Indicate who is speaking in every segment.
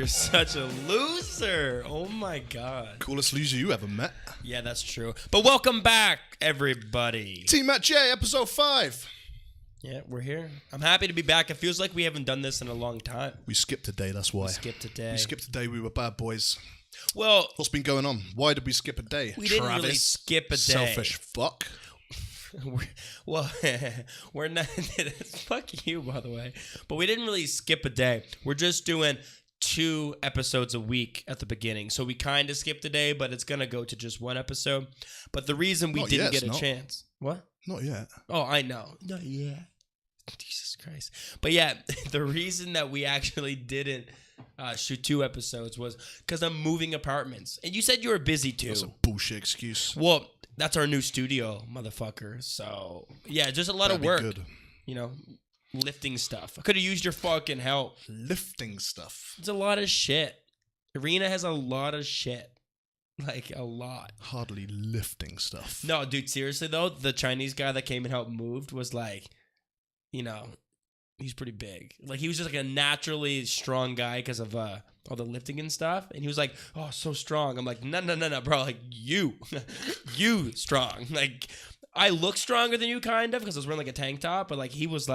Speaker 1: You're such a loser. Oh my God.
Speaker 2: Coolest loser you ever met.
Speaker 1: Yeah, that's true. But welcome back, everybody.
Speaker 2: Tmatj, episode 5.
Speaker 1: Yeah, we're here. I'm happy to be back. It feels like we haven't done this in a long time.
Speaker 2: We skipped a day, that's why.
Speaker 1: We skipped a day.
Speaker 2: We skipped a day, we were bad boys.
Speaker 1: Well,
Speaker 2: what's been going on? Why did we skip a day?
Speaker 1: We didn't really skip a day.
Speaker 2: Selfish fuck.
Speaker 1: We're not. Fuck you, by the way. But we didn't really skip a day. We're just doing 2 episodes a week at the beginning. So we kind of skipped a day, but it's going to go to just 1 episode. But the reason we didn't get a chance. What?
Speaker 2: Not yet.
Speaker 1: Oh, I know. Not yet. Jesus Christ. But yeah, the reason that we actually didn't shoot 2 episodes was because I'm moving apartments. And you said you were busy too.
Speaker 2: That's a bullshit excuse.
Speaker 1: Well, that's our new studio, motherfucker. So, yeah, just a lot of work. Good. You know, lifting stuff. I could have used your fucking help.
Speaker 2: Lifting stuff.
Speaker 1: It's a lot of shit. Arena has a lot of shit. Like, a lot.
Speaker 2: Hardly lifting stuff.
Speaker 1: No, dude, seriously, though, the Chinese guy that came and helped moved was like, you know, he's pretty big. Like, he was just like a naturally strong guy because of all the lifting and stuff. And he was like, oh, so strong. I'm like, no, bro. Like, you strong. Like, I look stronger than you kind of because I was wearing like a tank top. But like, he was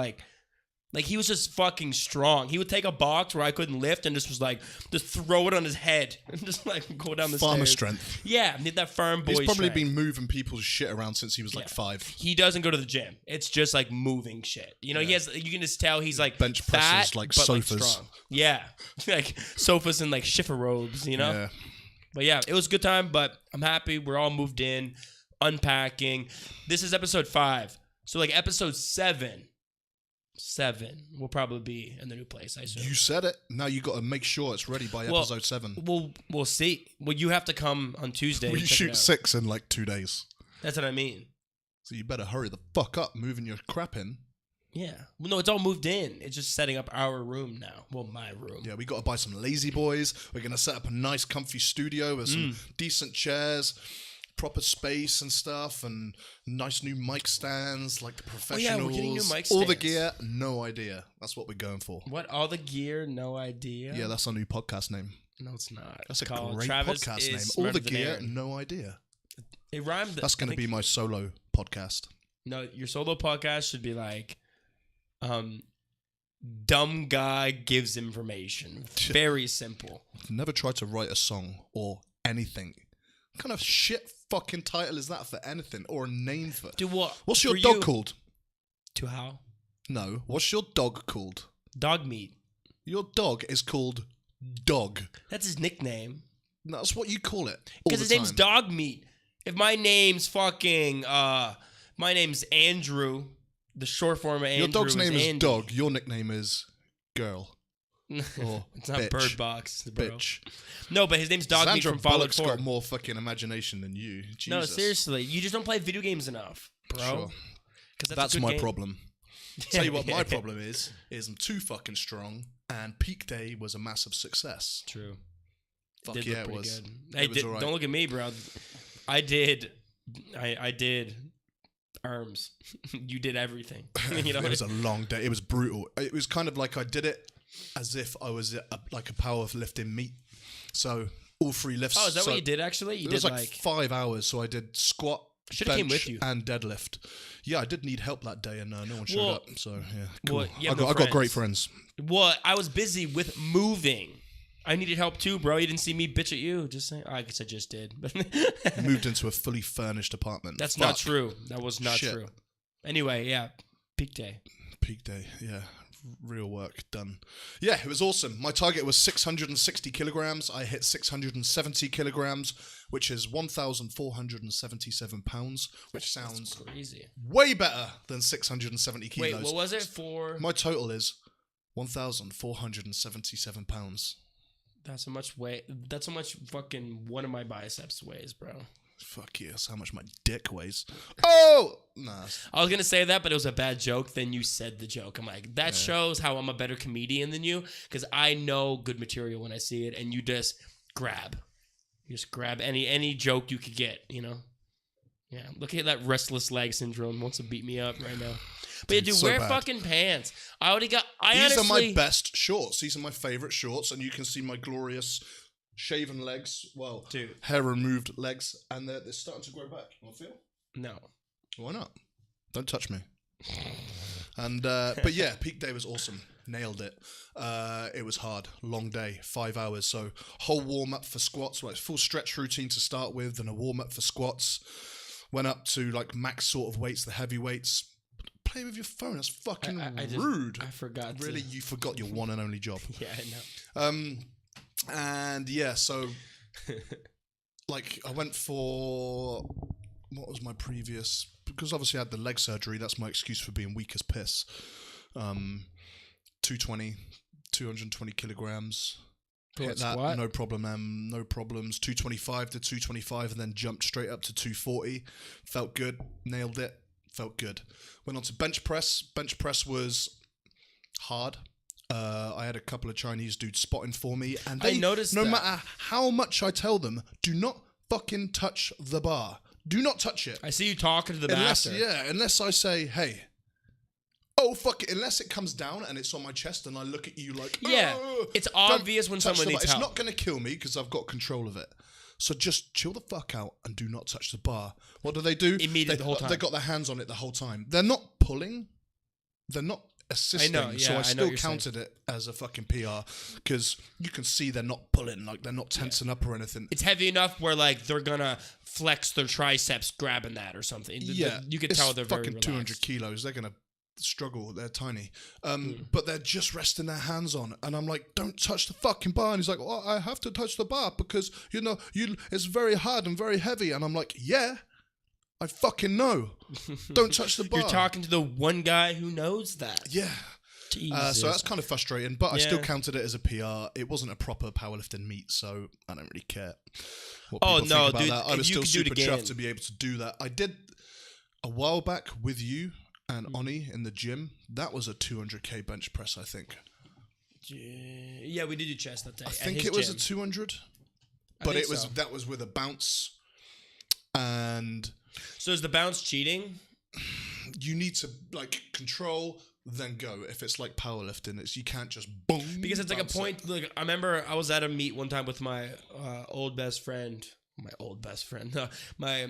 Speaker 1: he was just fucking strong. He would take a box where I couldn't lift and just throw it on his head and just like go down the stairs.
Speaker 2: Farmer strength.
Speaker 1: Yeah, need that farm boy
Speaker 2: He's probably
Speaker 1: strength.
Speaker 2: been moving people's shit around since he was like 5.
Speaker 1: He doesn't go to the gym. It's just like moving shit. You know, you can just tell he's like
Speaker 2: bench presses,
Speaker 1: fat,
Speaker 2: like
Speaker 1: but
Speaker 2: sofas.
Speaker 1: Like strong. Yeah, like sofas and like shiffer robes, you know?
Speaker 2: Yeah. But
Speaker 1: yeah, it was a good time, but I'm happy. We're all moved in, unpacking. This is episode 5. So like episode 7 will probably be in the new place, I assume.
Speaker 2: You said it. Now you got to make sure it's ready by episode 7.
Speaker 1: We'll see. Well, you have to come on Tuesday.
Speaker 2: We shoot 6 in like 2 days.
Speaker 1: That's what I mean.
Speaker 2: So you better hurry the fuck up moving your crap in.
Speaker 1: Yeah. Well, no, it's all moved in. It's just setting up our room now. Well, my room.
Speaker 2: Yeah, we got to buy some lazy boys. We're going to set up a nice comfy studio with some decent chairs, proper space and stuff, and nice new mic stands like the professionals.
Speaker 1: Oh yeah, we're getting new mic stands.
Speaker 2: All the gear, no idea. That's what we're going for.
Speaker 1: What? All the gear, no idea?
Speaker 2: Yeah, that's our new podcast name.
Speaker 1: No, it's not.
Speaker 2: That's a
Speaker 1: called
Speaker 2: great
Speaker 1: Travis
Speaker 2: podcast name.
Speaker 1: is
Speaker 2: All the
Speaker 1: Smarter Than
Speaker 2: gear,
Speaker 1: Aaron.
Speaker 2: no idea.
Speaker 1: It rhymed.
Speaker 2: That's going to be my solo podcast.
Speaker 1: No, your solo podcast should be like, dumb guy gives information. Very simple.
Speaker 2: Never tried to write a song or anything. What kind of shit fucking title is that for anything or a name for?
Speaker 1: Do what?
Speaker 2: What's your dog called?
Speaker 1: To how?
Speaker 2: No. What's your dog called?
Speaker 1: Dog meat.
Speaker 2: Your dog is called Dog.
Speaker 1: That's his nickname.
Speaker 2: No, that's what you call it.
Speaker 1: Because his name's Dog Meat. If my name's fucking my name's Andrew, the short form of Andrew.
Speaker 2: Your dog's name is
Speaker 1: Andy.
Speaker 2: Dog. Your nickname is Girl. Or
Speaker 1: it's not
Speaker 2: bitch.
Speaker 1: Bird Box, bro.
Speaker 2: Bitch.
Speaker 1: No, but his name's Dog Meat from Fallout 4.
Speaker 2: got more fucking imagination than you. Jesus.
Speaker 1: No, seriously, you just don't play video games enough, bro.
Speaker 2: Sure. That's my problem. Tell you what my problem is I'm too fucking strong, and Peak Day was a massive success.
Speaker 1: True.
Speaker 2: Fuck yeah, it was.
Speaker 1: Good. It was all right. Don't look at me, bro. I did arms. You did everything. You know,
Speaker 2: it was a long day. It was brutal. It was kind of like I did it as if I was like a powerlifting meet. So all 3 lifts.
Speaker 1: Oh, is that what you did actually?
Speaker 2: It was like 5 hours. So I did squat,
Speaker 1: came with
Speaker 2: bench,
Speaker 1: you.
Speaker 2: and deadlift. Yeah, I did need help that day, and no one showed up. So yeah, cool.
Speaker 1: Well,
Speaker 2: I got great friends.
Speaker 1: Well, I was busy with moving. I needed help too, bro. You didn't see me bitch at you. Just saying. I guess I just did.
Speaker 2: Moved into a fully furnished apartment.
Speaker 1: That's not true. That was not true. Anyway, yeah. Peak Day.
Speaker 2: Peak Day, yeah. Real work done. Yeah, it was awesome. My target was 660 kilograms. I hit 670 kilograms, which is 1,477 pounds, which sounds
Speaker 1: crazy.
Speaker 2: Way better than 670 kilos.
Speaker 1: Wait, what was it for?
Speaker 2: My total is 1,477 pounds.
Speaker 1: That's how much weight. That's how much fucking one of my biceps weighs, bro.
Speaker 2: Fuck you. That's how much my dick weighs. Oh! Nah.
Speaker 1: I was going to say that, but it was a bad joke. Then you said the joke. I'm like, that shows how I'm a better comedian than you, because I know good material when I see it, and you just grab. You just grab any joke you could get, you know? Yeah, look at that restless leg syndrome. Wants to beat me up right now. But yeah, dude,
Speaker 2: so
Speaker 1: wear
Speaker 2: bad.
Speaker 1: fucking pants. I already got.
Speaker 2: These are my best shorts. These are my favorite shorts, and you can see my glorious shaven legs. Well,
Speaker 1: dude,
Speaker 2: hair removed legs, and they're starting to grow back. You want to feel?
Speaker 1: No.
Speaker 2: Why not? Don't touch me. And but yeah, peak day was awesome. Nailed it. It was hard, long day, 5 hours. So whole warm up for squats, like full stretch routine to start with, then a warm up for squats. Went up to like max sort of weights, the heavy weights. Play with your phone. That's fucking rude.
Speaker 1: I forgot.
Speaker 2: Really, you forgot your one and only job.
Speaker 1: Yeah, I know.
Speaker 2: And yeah, so like I went for what was my previous, because obviously I had the leg surgery. That's my excuse for being weak as piss. 220 kilograms. Hit that, squat? No problem, no problems. 225 to 225 and then jumped straight up to 240. Felt good, nailed it, felt good. Went on to bench press. Bench press was hard. I had a couple of Chinese dudes spotting for me, and they,
Speaker 1: I noticed
Speaker 2: no
Speaker 1: that.
Speaker 2: matter how much I tell them, do not fucking touch the bar. Do not touch it.
Speaker 1: I see you talking to the
Speaker 2: unless,
Speaker 1: master.
Speaker 2: Yeah, unless I say, hey, oh, fuck it. Unless it comes down and it's on my chest and I look at you like,
Speaker 1: yeah, it's obvious when someone needs help.
Speaker 2: It's not going to kill me because I've got control of it. So just chill the fuck out and do not touch the bar. What do?
Speaker 1: Immediately the whole time.
Speaker 2: They got their hands on it the whole time. They're not pulling. They're not assisting.
Speaker 1: I know, yeah,
Speaker 2: so I still
Speaker 1: counted
Speaker 2: counted it as a fucking PR because you can see they're not pulling. Like they're not tensing up or anything.
Speaker 1: It's heavy enough where like they're going to flex their triceps grabbing that or something.
Speaker 2: Yeah.
Speaker 1: You can tell they're very
Speaker 2: fucking
Speaker 1: relaxed.
Speaker 2: 200 kilos. They're going to struggle. They're tiny, but they're just resting their hands on, and I'm like, don't touch the fucking bar. And he's like, well, I have to touch the bar because it's very hard and very heavy. And I'm like, yeah, I fucking know. Don't touch the bar.
Speaker 1: You're talking to the one guy who knows that.
Speaker 2: Yeah.
Speaker 1: Jesus.
Speaker 2: So that's kind of frustrating, but I still counted it as a PR. It wasn't a proper powerlifting meet, so I don't really care what people think about
Speaker 1: dude,
Speaker 2: that. I was still super chuffed to be able to do that. I did a while back with you and Oni in the gym. That was a 200k bench press, I think.
Speaker 1: Yeah, we did do chest that day.
Speaker 2: I think it was a 200, but that was with a bounce. And
Speaker 1: so is the bounce cheating?
Speaker 2: You need to like control, then go. If it's like powerlifting, you can't just boom.
Speaker 1: Because it's like a point. Like I remember I was at a meet one time with my old best friend. My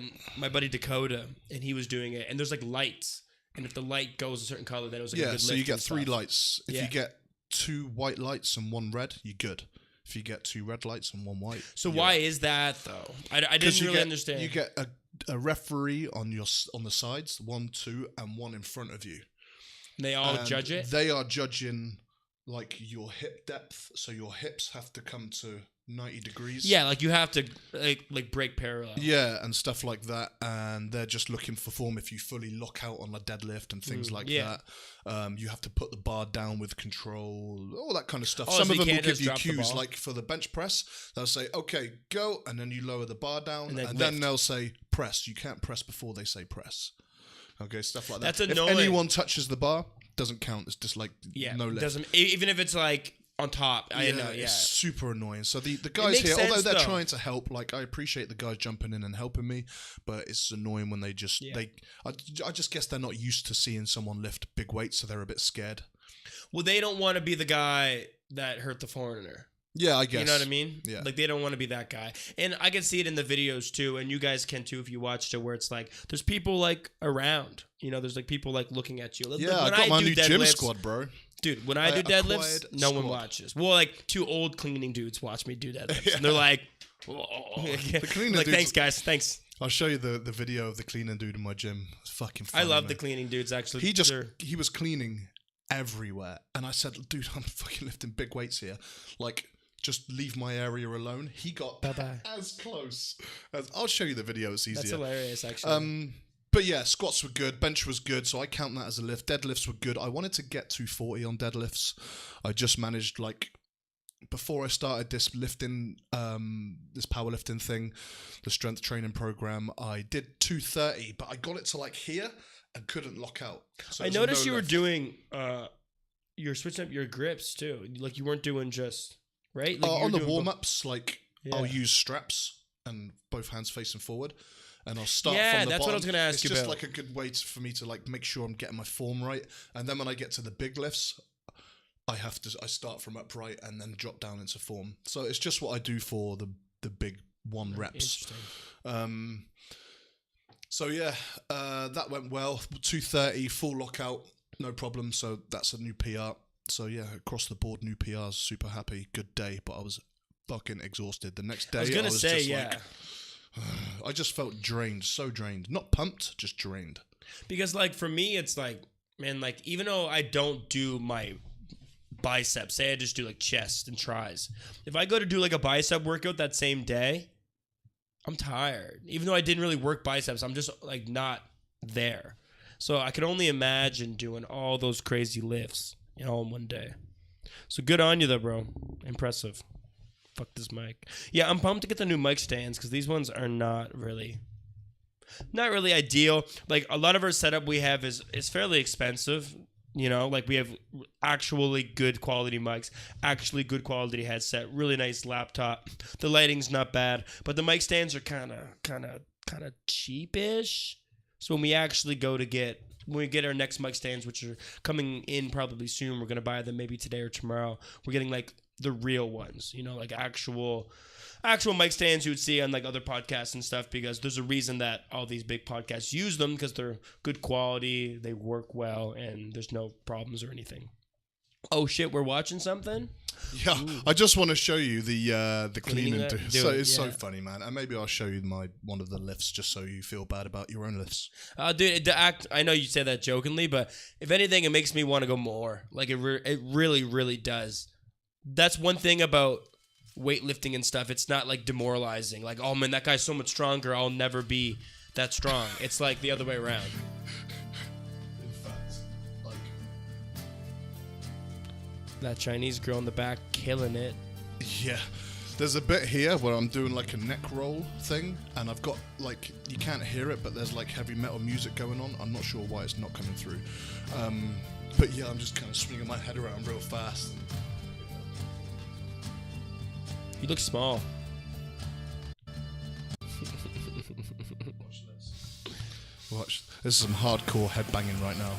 Speaker 1: buddy Dakota, and he was doing it. And there's like lights. And if the light goes a certain color, then it was like a good lift.
Speaker 2: So you get 3
Speaker 1: stuff.
Speaker 2: lights. If you get 2 white lights and 1 red, you're good. If you get 2 red lights and 1 white,
Speaker 1: so why is that though? I didn't really understand.
Speaker 2: You get a referee on the sides, 1, 2, and 1 in front of you.
Speaker 1: And they all judge it.
Speaker 2: They are judging like your hip depth, so your hips have to come to 90 degrees.
Speaker 1: Yeah, like you have to like break parallel.
Speaker 2: Yeah, and stuff like that. And they're just looking for form if you fully lock out on a deadlift and things like that. You have to put the bar down with control, all that kind of stuff. Some of them will give you cues, like for the bench press, they'll say, okay, go, and then you lower the bar down, and then they'll say press. You can't press before they say press. Okay, stuff like that.
Speaker 1: That's annoying.
Speaker 2: If anyone touches the bar, doesn't count. It's just like no lift.
Speaker 1: Doesn't, even if it's like on top. I know,
Speaker 2: it's super annoying. So the guys here, although they're trying to help, like I appreciate the guys jumping in and helping me, but it's annoying when they just I just guess they're not used to seeing someone lift big weights, so they're a bit scared.
Speaker 1: Well, they don't want to be the guy that hurt the foreigner.
Speaker 2: Yeah, I guess.
Speaker 1: You know what I mean?
Speaker 2: Yeah.
Speaker 1: Like, they don't want to be that guy. And I can see it in the videos, too, and you guys can, too, if you watched it, where it's like, there's people, like, around. You know, there's, like, people, like, looking at you.
Speaker 2: Yeah, I got my new gym squad, bro.
Speaker 1: Dude, when I do deadlifts, no one watches. Well, like, 2 old cleaning dudes watch me do deadlifts. And they're like,
Speaker 2: the cleaning
Speaker 1: like,
Speaker 2: dudes,
Speaker 1: thanks, guys, thanks.
Speaker 2: I'll show you the video of the cleaning dude in my gym. It's fucking funny,
Speaker 1: I love the cleaning dudes, actually.
Speaker 2: He was cleaning everywhere. And I said, dude, I'm fucking lifting big weights here. Like, just leave my area alone. He got as close as... I'll show you the video. It's easier.
Speaker 1: That's hilarious, actually.
Speaker 2: But yeah, squats were good. Bench was good, so I count that as a lift. Deadlifts were good. I wanted to get 240 on deadlifts. I just managed, like... Before I started this lifting, this powerlifting thing, the strength training program, I did 230, but I got it to like here and couldn't lock out. So
Speaker 1: I noticed you were doing... you're switching up your grips, too. Like, you weren't doing just... Right? Like
Speaker 2: on the warm-ups, like, I'll use straps and both hands facing forward. And I'll start from the
Speaker 1: Yeah,
Speaker 2: bottom.
Speaker 1: that's what I was going to ask you
Speaker 2: It's
Speaker 1: about.
Speaker 2: just like a good way for me to like make sure I'm getting my form right. And then when I get to the big lifts, I start from upright and then drop down into form. So it's just what I do for the big 1 reps. So yeah, that went well. 2:30 full lockout, no problem. So that's a new PR. So yeah, across the board, new PRs. Super happy, good day. But I was fucking exhausted. The next day, I was just like, I just felt drained, so drained. Not pumped, just drained.
Speaker 1: Because like for me, it's like, man, like even though I don't do my biceps, say I just do like chest and tries. If I go to do like a bicep workout that same day, I'm tired. Even though I didn't really work biceps, I'm just like not there. So I can only imagine doing all those crazy lifts, all in one day. So good on you though, bro. Impressive. Fuck this mic. Yeah, I'm pumped to get the new mic stands because these ones are not really ideal. Like a lot of our setup we have is fairly expensive. Like we have actually good quality mics, actually good quality headset, really nice laptop. The lighting's not bad, but the mic stands are kind of cheapish. So when we actually when we get our next mic stands, which are coming in probably soon, we're gonna buy them maybe today or tomorrow. We're getting like the real ones, like actual mic stands you would see on like other podcasts and stuff, because there's a reason that all these big podcasts use them, because they're good quality, they work well, and there's no problems or anything. Oh shit, we're watching something?
Speaker 2: Yeah, ooh. I just want to show you the cleaning. So it's so
Speaker 1: yeah.
Speaker 2: funny, man. And maybe I'll show you one of the lifts just so you feel bad about your own lifts.
Speaker 1: Dude, I know you say that jokingly, but if anything, it makes me want to go more. Like it really, really does. That's one thing about weightlifting and stuff. It's not like demoralizing. Like, oh man, that guy's so much stronger, I'll never be that strong. It's like the other way around.
Speaker 2: In fact, like
Speaker 1: that Chinese girl in the back killing it.
Speaker 2: Yeah. There's a bit here where I'm doing like a neck roll thing, and I've got like, you can't hear it, but there's like heavy metal music going on. I'm not sure why it's not coming through. But yeah, I'm just kind of swinging my head around real fast.
Speaker 1: You look small.
Speaker 2: Watch this. Watch. This is some hardcore headbanging right now.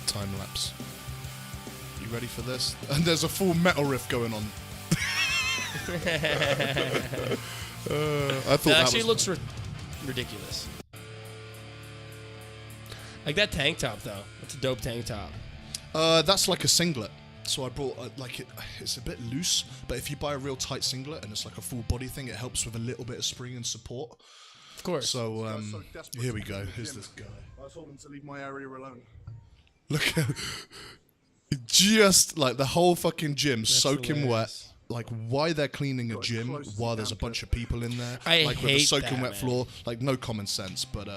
Speaker 2: Time lapse. You ready for this? And there's a full metal riff going on. I thought
Speaker 1: that actually looks ridiculous. Like that tank top though. That's a dope tank top.
Speaker 2: That's like a singlet. So I brought it's a bit loose, but if you buy a real tight singlet and it's like a full body thing, it helps with a little bit of spring and support.
Speaker 1: Of course.
Speaker 2: So here we go. Here's this guy.
Speaker 3: I told him to leave my area alone.
Speaker 2: Look at just like the whole fucking gym soaking wet. Like why they're cleaning a gym while there's a bunch of people in there. Like with a soaking wet floor. Like no common sense, but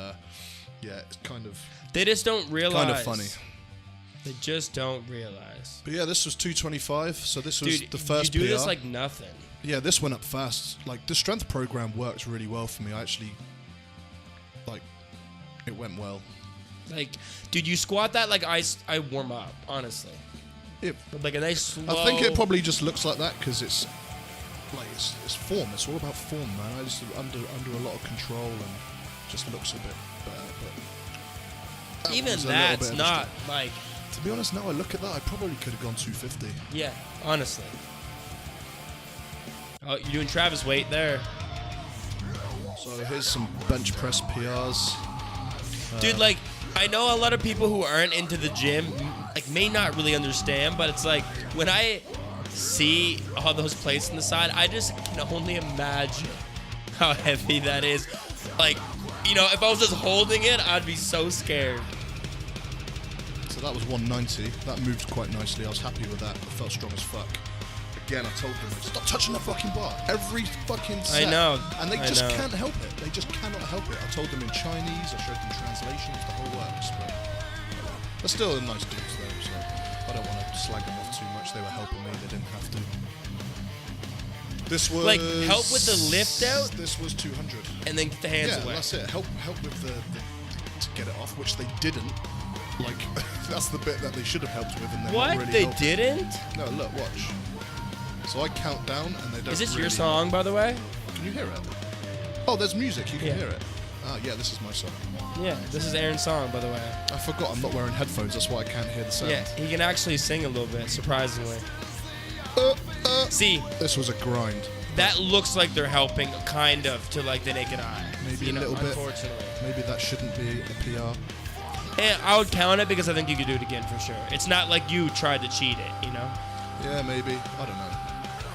Speaker 2: yeah, it's kind of.
Speaker 1: They just don't realize.
Speaker 2: Kind of funny.
Speaker 1: They just don't realize.
Speaker 2: But yeah, this was 225, so this was the first
Speaker 1: you do
Speaker 2: PR.
Speaker 1: this like nothing.
Speaker 2: Yeah, this went up fast. Like, the strength program worked really well for me. I actually, like, it went well.
Speaker 1: Like, dude, you squat that like I warm up, honestly.
Speaker 2: It,
Speaker 1: but like a nice slow.
Speaker 2: I think it probably just looks like that because it's, like, it's form. It's all about form, man. I just under a lot of control and just looks a bit better. But
Speaker 1: even that's not like.
Speaker 2: To be honest, now I look at that, I probably could have gone 250.
Speaker 1: Yeah, honestly. Oh, you're doing Travis weight there.
Speaker 2: So here's some bench press PRs.
Speaker 1: Dude, like, I know a lot of people who aren't into the gym, like, may not really understand, but it's like, when I see all those plates on the side, I just can only imagine how heavy that is. Like, if I was just holding it, I'd be so scared.
Speaker 2: So that was 190. That moved quite nicely. I was happy with that. I felt strong as fuck. Again, I told them, stop touching that fucking bar. Every fucking set.
Speaker 1: I know.
Speaker 2: And they just can't help it. They just cannot help it. I told them in Chinese. I showed them translations, the whole works. But they're still nice dudes though, so I don't want to slag them off too much. They were helping me. They didn't have to. This was...
Speaker 1: Like, help with the lift out?
Speaker 2: This was 200.
Speaker 1: And then the hands away.
Speaker 2: Yeah, that's it. Help with the to get it off, which they didn't. Like, that's the bit that they should have helped with, and they're not really
Speaker 1: They
Speaker 2: helping.
Speaker 1: didn't?
Speaker 2: No, look, watch. So I count down, and they don't.
Speaker 1: Is this
Speaker 2: really
Speaker 1: your song, by the way?
Speaker 2: Can you hear it? Oh, there's music. You can
Speaker 1: Yeah.
Speaker 2: hear it. Ah, yeah, this is my song.
Speaker 1: Yeah, this is Aaron's song, by the way.
Speaker 2: I forgot I'm not wearing headphones. That's why I can't hear the sound.
Speaker 1: Yeah, he can actually sing a little bit, surprisingly. See,
Speaker 2: This was a grind.
Speaker 1: that looks like they're helping, kind of, to like the naked eye.
Speaker 2: Maybe a little bit.
Speaker 1: Unfortunately.
Speaker 2: Maybe that shouldn't be a PR.
Speaker 1: And I would count it because I think you could do it again for sure. It's not like you tried to cheat it, you know?
Speaker 2: Yeah, maybe. I don't know.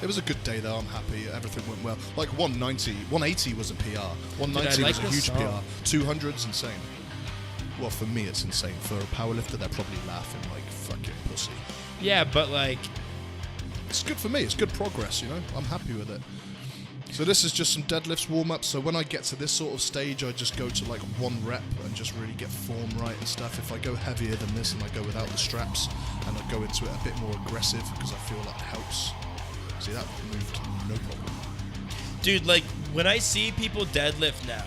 Speaker 2: It was a good day though. I'm happy. Everything went well. Like 180 was a PR. 190
Speaker 1: like
Speaker 2: was a
Speaker 1: this
Speaker 2: huge
Speaker 1: song.
Speaker 2: PR. 200's insane. Well, for me, it's insane. For a powerlifter, they're probably laughing like fucking pussy.
Speaker 1: Yeah, but like,
Speaker 2: It's good for me. It's good progress, you know? I'm happy with it. So this is just some deadlifts warm-up. So when I get to this sort of stage, I just go to like 1 rep and just really get form right and stuff. If I go heavier than this and I go without the straps and I go into it a bit more aggressive because I feel that helps. See, that moved no problem.
Speaker 1: dude, like, when I see people deadlift now,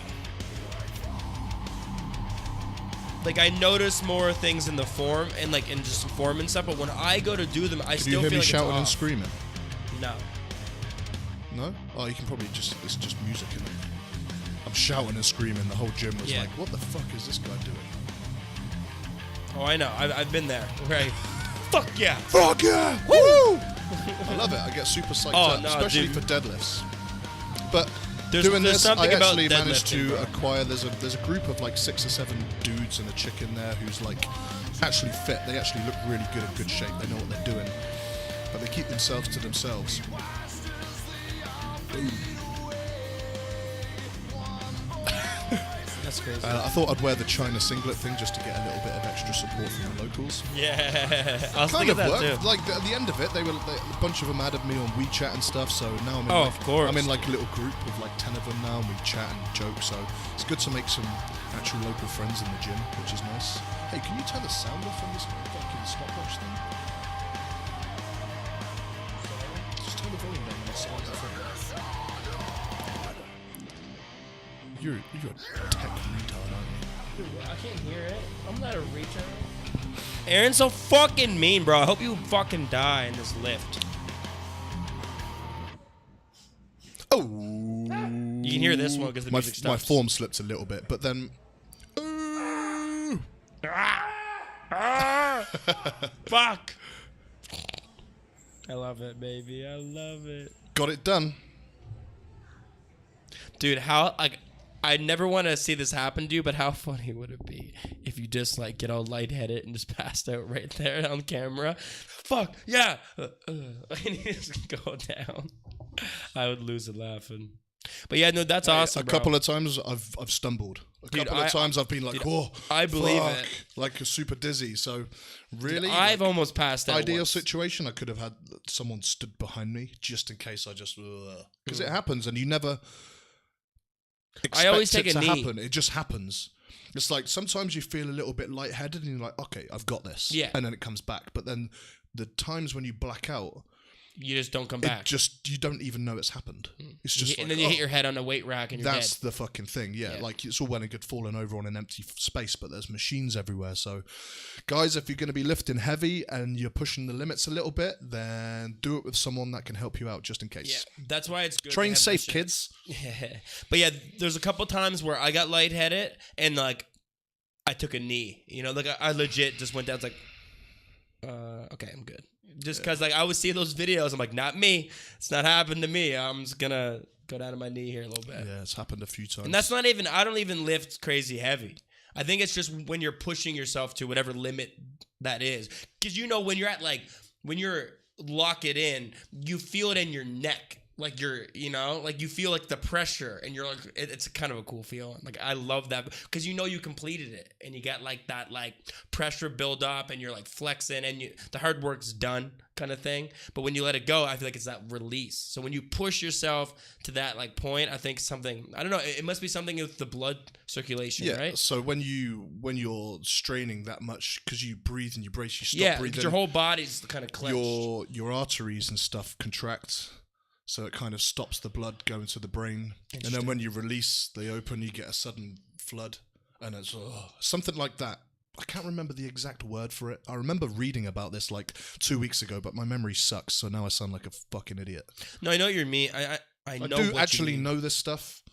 Speaker 1: like, I notice more things in the form and like in just form and stuff, but when I go to do them, I
Speaker 2: Did
Speaker 1: still
Speaker 2: you hear
Speaker 1: feel
Speaker 2: me
Speaker 1: like
Speaker 2: shouting
Speaker 1: it's
Speaker 2: and
Speaker 1: off.
Speaker 2: screaming?
Speaker 1: No.
Speaker 2: No? Oh, you can probably just, it's just music in it. I'm shouting and screaming. The whole gym was
Speaker 1: Yeah.
Speaker 2: like, what the fuck is this guy doing?
Speaker 1: Oh, I know. I've been there. Right. Fuck yeah.
Speaker 2: Fuck yeah! Woo! I love it. I get super psyched
Speaker 1: Oh,
Speaker 2: up,
Speaker 1: no,
Speaker 2: especially
Speaker 1: dude.
Speaker 2: for deadlifts. But
Speaker 1: There's
Speaker 2: doing this, I
Speaker 1: something about
Speaker 2: actually managed
Speaker 1: deadlifting,
Speaker 2: to
Speaker 1: bro.
Speaker 2: acquire. There's a group of like 6 or 7 dudes and a chick in there who's like actually fit. They actually look really good, in good shape. They know what they're doing, but they keep themselves to themselves.
Speaker 1: That's crazy.
Speaker 2: I thought I'd wear the China singlet thing just to get a little bit of extra support from the locals.
Speaker 1: Yeah. I was
Speaker 2: Kind
Speaker 1: thinking
Speaker 2: of
Speaker 1: that
Speaker 2: worked.
Speaker 1: too.
Speaker 2: Like at the end of it, a bunch of them added me on WeChat and stuff. So now I'm in
Speaker 1: Oh,
Speaker 2: like,
Speaker 1: of course.
Speaker 2: I'm in like a little group of like 10 of them now, and we chat and joke. So it's good to make some actual local friends in the gym, which is nice. Hey, can you turn the sound off on this fucking stopwatch thing? Just turn the volume down on the sound. You're a tech retard, aren't you?
Speaker 1: Dude, I can't hear it. I'm not a retard. Aaron's so fucking mean, bro. I hope you fucking die in this lift.
Speaker 2: Oh.
Speaker 1: You can hear this one because the music
Speaker 2: My
Speaker 1: stops.
Speaker 2: form slipped a little bit, but then.
Speaker 1: Fuck. I love it, baby. I love it.
Speaker 2: Got it done.
Speaker 1: Dude, how, like, I never want to see this happen to you, but how funny would it be if you just, like, get all lightheaded and just passed out right there on camera? Fuck, yeah. And you just go down. I would lose it laughing. But yeah, no, that's awesome,
Speaker 2: A
Speaker 1: bro.
Speaker 2: couple of times I've stumbled. A
Speaker 1: Dude,
Speaker 2: couple of times I've been like,
Speaker 1: dude,
Speaker 2: whoa,
Speaker 1: I believe
Speaker 2: fuck,
Speaker 1: it.
Speaker 2: like super dizzy. So really,
Speaker 1: I've almost passed out
Speaker 2: ideal
Speaker 1: once.
Speaker 2: situation. I could have had someone stood behind me just in case I just because it happens and you never.
Speaker 1: I always
Speaker 2: expect
Speaker 1: take
Speaker 2: it
Speaker 1: a
Speaker 2: to
Speaker 1: knee.
Speaker 2: happen. It just happens. It's like sometimes you feel a little bit lightheaded and you're like, okay, I've got this.
Speaker 1: Yeah.
Speaker 2: And then it comes back. But then the times when you black out,
Speaker 1: You just don't come
Speaker 2: it
Speaker 1: back.
Speaker 2: you don't even know it's happened. It's
Speaker 1: You
Speaker 2: just
Speaker 1: hit- and
Speaker 2: like,
Speaker 1: then you
Speaker 2: oh,
Speaker 1: hit your head on a weight rack and you're
Speaker 2: that's
Speaker 1: dead.
Speaker 2: the fucking thing. Yeah.
Speaker 1: Yeah.
Speaker 2: Like it's all well and good falling over on an empty space, but there's machines everywhere. So guys, if you're going to be lifting heavy and you're pushing the limits a little bit, then do it with someone that can help you out just in case.
Speaker 1: Yeah, that's why it's good. to
Speaker 2: Train
Speaker 1: have that
Speaker 2: safe,
Speaker 1: shit.
Speaker 2: kids.
Speaker 1: Yeah. But yeah, there's a couple times where I got lightheaded and like I took a knee. You know, like I legit just went down. It's like, okay, I'm good. Just because like I would see those videos, I'm like, not me. It's not happened to me. I'm just gonna go down to my knee here a little bit.
Speaker 2: Yeah, it's happened a few times.
Speaker 1: And that's not even. I don't even lift crazy heavy. I think it's just when you're pushing yourself to whatever limit that is. Because you know when you're at like when you're lock it in, you feel it in your neck. Like you're, you know, like you feel like the pressure and you're like, it's kind of a cool feeling. Like I love that because you know you completed it and you got like that like pressure build up and you're like flexing and the hard work's done kind of thing. But when you let it go, I feel like it's that release. So when you push yourself to that like point, I think something, I don't know, it must be something with the blood circulation,
Speaker 2: yeah.
Speaker 1: right?
Speaker 2: So when you're straining that much because you breathe and you brace, you stop
Speaker 1: Yeah,
Speaker 2: breathing.
Speaker 1: because your whole body's kind of clenched.
Speaker 2: Your arteries and stuff contract. So it kind of stops the blood going to the brain. And then when you release, they open, you get a sudden flood. And it's something like that. I can't remember the exact word for it. I remember reading about this like 2 weeks ago, but my memory sucks, so now I sound like a fucking idiot.
Speaker 1: No, I know what you mean. I know
Speaker 2: do
Speaker 1: what
Speaker 2: actually
Speaker 1: you mean.
Speaker 2: know this stuff.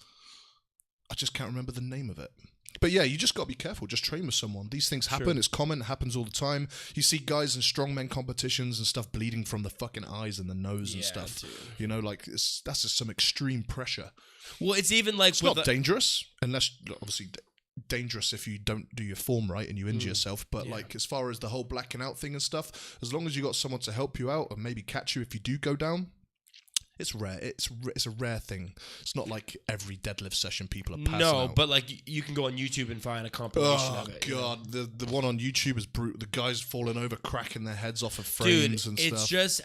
Speaker 2: I just can't remember the name of it. But yeah, you just got to be careful. Just train with someone. These things happen.
Speaker 1: Sure.
Speaker 2: It's common. It happens all the time. You see guys in strongman competitions and stuff bleeding from the fucking eyes and the nose and stuff. Dude. You know, like that's just some extreme pressure.
Speaker 1: Well, it's even like
Speaker 2: it's not dangerous, unless obviously dangerous if you don't do your form right and you injure yourself. But like as far as the whole blacking out thing and stuff, as long as you got someone to help you out and maybe catch you if you do go down. It's rare. It's a rare thing. It's not like every deadlift session people are passing out.
Speaker 1: But like you can go on YouTube and find a compilation of it.
Speaker 2: Oh god, the one on YouTube is brutal. The guys falling over, cracking their heads off of frames and stuff.
Speaker 1: It's just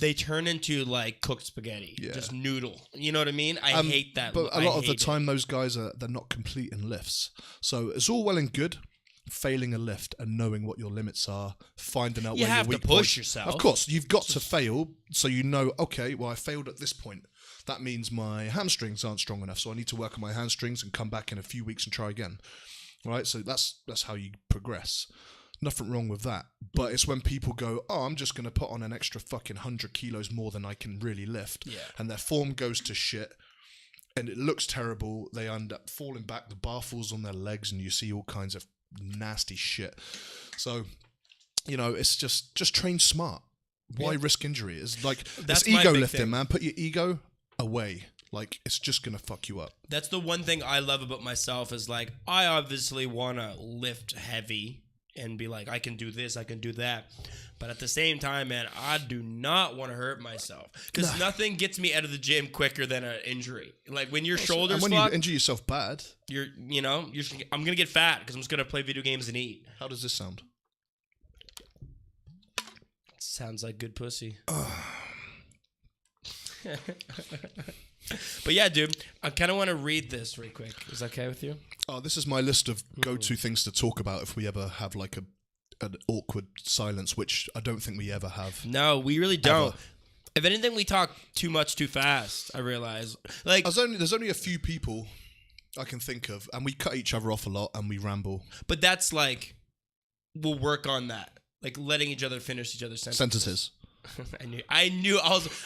Speaker 1: they turn into like cooked spaghetti, just noodle. You know what I mean? I hate that.
Speaker 2: But a lot of the time, those guys they're not complete in lifts. So it's all well and good. Failing a lift and knowing what your limits are, finding out where your weak points. You have to push
Speaker 1: yourself.
Speaker 2: Of course, you've got to fail, so you know. Okay, well, I failed at this point. That means my hamstrings aren't strong enough, so I need to work on my hamstrings and come back in a few weeks and try again. Right? So that's how you progress. Nothing wrong with that. But it's when people go, oh, I'm just going to put on an extra fucking 100 kilos more than I can really lift, and their form goes to shit. And it looks terrible. They end up falling back. The bar falls on their legs, and you see all kinds of nasty shit. So, you know, it's just train smart. Why risk injury? It's like that's ego lifting, man. Put your ego away. Like it's just gonna fuck you up.
Speaker 1: That's the one thing I love about myself is like I obviously want to lift heavy and be like I can do this, I can do that. But at the same time, man, I do not want to hurt myself because nothing gets me out of the gym quicker than an injury. Like when your shoulders
Speaker 2: and when you injure yourself bad,
Speaker 1: I'm gonna get fat because I'm just gonna play video games and eat.
Speaker 2: How does this sound?
Speaker 1: Sounds like good pussy. But yeah, dude, I kind of want to read this real quick. Is that okay with you?
Speaker 2: Oh, this is my list of go-to things to talk about if we ever have like an awkward silence, which I don't think we ever have.
Speaker 1: No, we really don't. Ever. If anything, we talk too much too fast, I realize. Like
Speaker 2: there's only a few people I can think of, and we cut each other off a lot and we ramble.
Speaker 1: But that's like, we'll work on that. Like letting each other finish each other's sentences. I knew.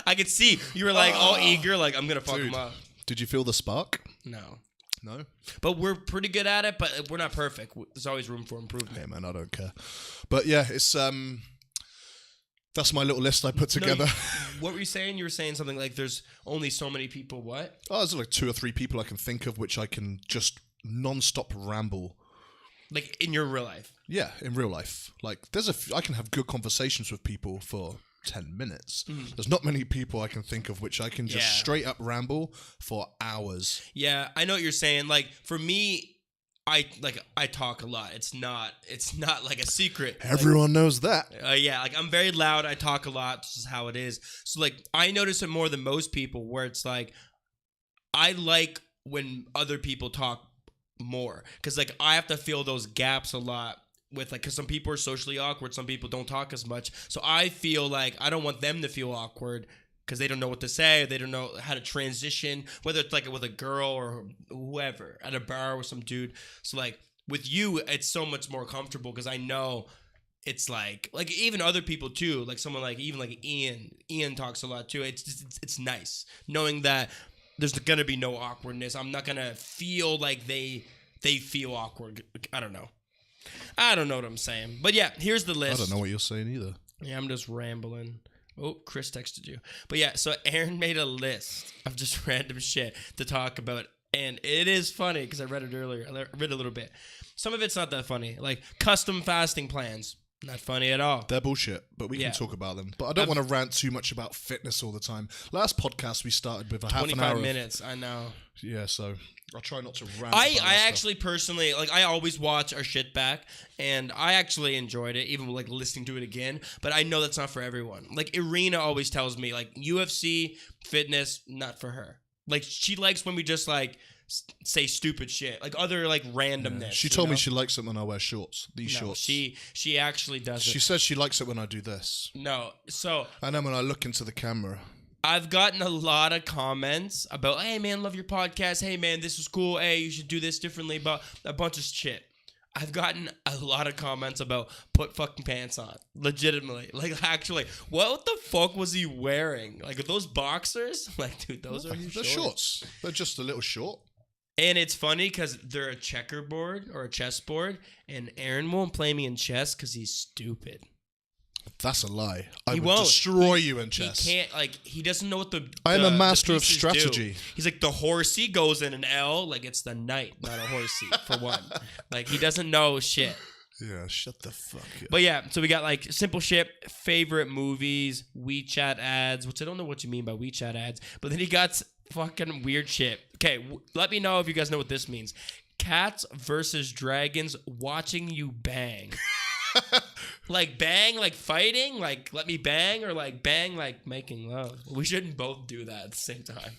Speaker 1: I could see you were like all eager, like I'm gonna fuck him up.
Speaker 2: Did you feel the spark?
Speaker 1: No.
Speaker 2: But
Speaker 1: we're pretty good at it, but we're not perfect. There's always room for improvement.
Speaker 2: Hey man, I don't care. But yeah, it's that's my little list I put together.
Speaker 1: What were you saying? You were saying something like there's only so many people. What?
Speaker 2: Oh, there's like 2 or 3 people I can think of which I can just non-stop ramble.
Speaker 1: Like in your real life?
Speaker 2: Yeah, in real life. Like I can have good conversations with people for 10 minutes. There's not many people I can think of which I can just straight up ramble for hours.
Speaker 1: Yeah, I know what you're saying. Like for me, I talk a lot. It's not like a secret.
Speaker 2: Everyone knows that.
Speaker 1: Yeah, like I'm very loud. I talk a lot. This is how it is. So like I notice it more than most people where it's like I like when other people talk more because like I have to fill those gaps a lot. With like, because some people are socially awkward, some people don't talk as much. So I feel like I don't want them to feel awkward because they don't know what to say, or they don't know how to transition, whether it's like with a girl or whoever at a bar with some dude. So like with you, it's so much more comfortable because I know it's like even other people too, like someone like even like Ian. Ian talks a lot too. It's nice knowing that there's gonna be no awkwardness. I'm not gonna feel like they feel awkward. I don't know what I'm saying. But yeah, here's the list.
Speaker 2: I don't know what you're saying either.
Speaker 1: Yeah, I'm just rambling. Oh, Chris texted you. But yeah, so Aaron made a list of just random shit to talk about. And it is funny because I read it earlier. I read a little bit. Some of it's not that funny. Like custom fasting plans. Not funny at all.
Speaker 2: They're bullshit, but we can talk about them. But I don't want to rant too much about fitness all the time. Last podcast we started with a half an hour.
Speaker 1: 25 minutes, I know.
Speaker 2: Yeah, so I'll try not to rant.
Speaker 1: I actually personally, like I always watch our shit back, and I actually enjoyed it, even like listening to it again. But I know that's not for everyone. Like Irina always tells me, like UFC, fitness, not for her. Like she likes when we just like say stupid shit, like other like randomness. Yeah.
Speaker 2: She told me she likes it when I wear shorts. These shorts.
Speaker 1: She actually does it.
Speaker 2: She says she likes it when I do this.
Speaker 1: No, so.
Speaker 2: And then when I look into the camera.
Speaker 1: I've gotten a lot of comments about, hey man, love your podcast. Hey man, this was cool. Hey, you should do this differently. But a bunch of shit. I've gotten a lot of comments about put fucking pants on. Legitimately. Like, actually, what the fuck was he wearing? Like, are those boxers? Like, dude, those are
Speaker 2: They're shorts. They're just a little short.
Speaker 1: And it's funny because they're a checkerboard or a chessboard, and Aaron won't play me in chess because he's stupid.
Speaker 2: That's a lie. I
Speaker 1: He
Speaker 2: would
Speaker 1: won't.
Speaker 2: destroy you in chess.
Speaker 1: He can't, like, he doesn't know what
Speaker 2: I am a master of
Speaker 1: pieces
Speaker 2: strategy.
Speaker 1: do. He's like, the horsey goes in an L, like it's the knight, not a horsey, for one. Like, he doesn't know shit.
Speaker 2: Yeah, shut the fuck up.
Speaker 1: But yeah, so we got like simple shit, favorite movies, WeChat ads, which I don't know what you mean by WeChat ads, but then he got fucking weird shit. Okay, let me know if you guys know what this means. Cats versus dragons watching you bang. Like bang, like fighting, like let me bang, or like bang, like making love. We shouldn't both do that at the same time.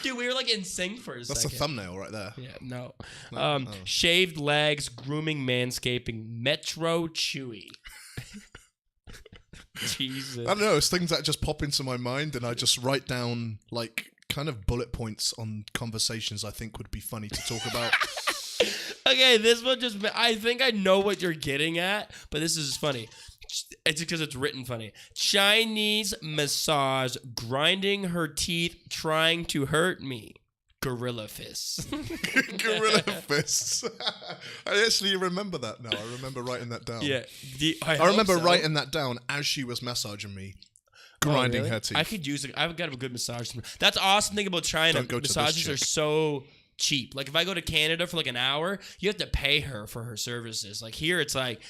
Speaker 1: Dude, we were like in sync for a second.
Speaker 2: That's a thumbnail right there.
Speaker 1: Yeah, no.
Speaker 2: No.
Speaker 1: Shaved legs, grooming, manscaping, Metro Chewy. Jesus.
Speaker 2: I don't know. It's things that just pop into my mind, and I just write down like kind of bullet points on conversations I think would be funny to talk about.
Speaker 1: Okay, this one just, I think I know what you're getting at, but this is funny. It's because it's written funny. Chinese massage, grinding her teeth, trying to hurt me. Gorilla fists.
Speaker 2: Gorilla fists. I actually remember that now. I remember writing that down.
Speaker 1: Yeah.
Speaker 2: I remember writing that down as she was massaging me, grinding her teeth.
Speaker 1: I could use it. I've got a good massage. That's the awesome thing about China. Massages are so cheap. Like if I go to Canada for like an hour, you have to pay her for her services. Like here, it's like,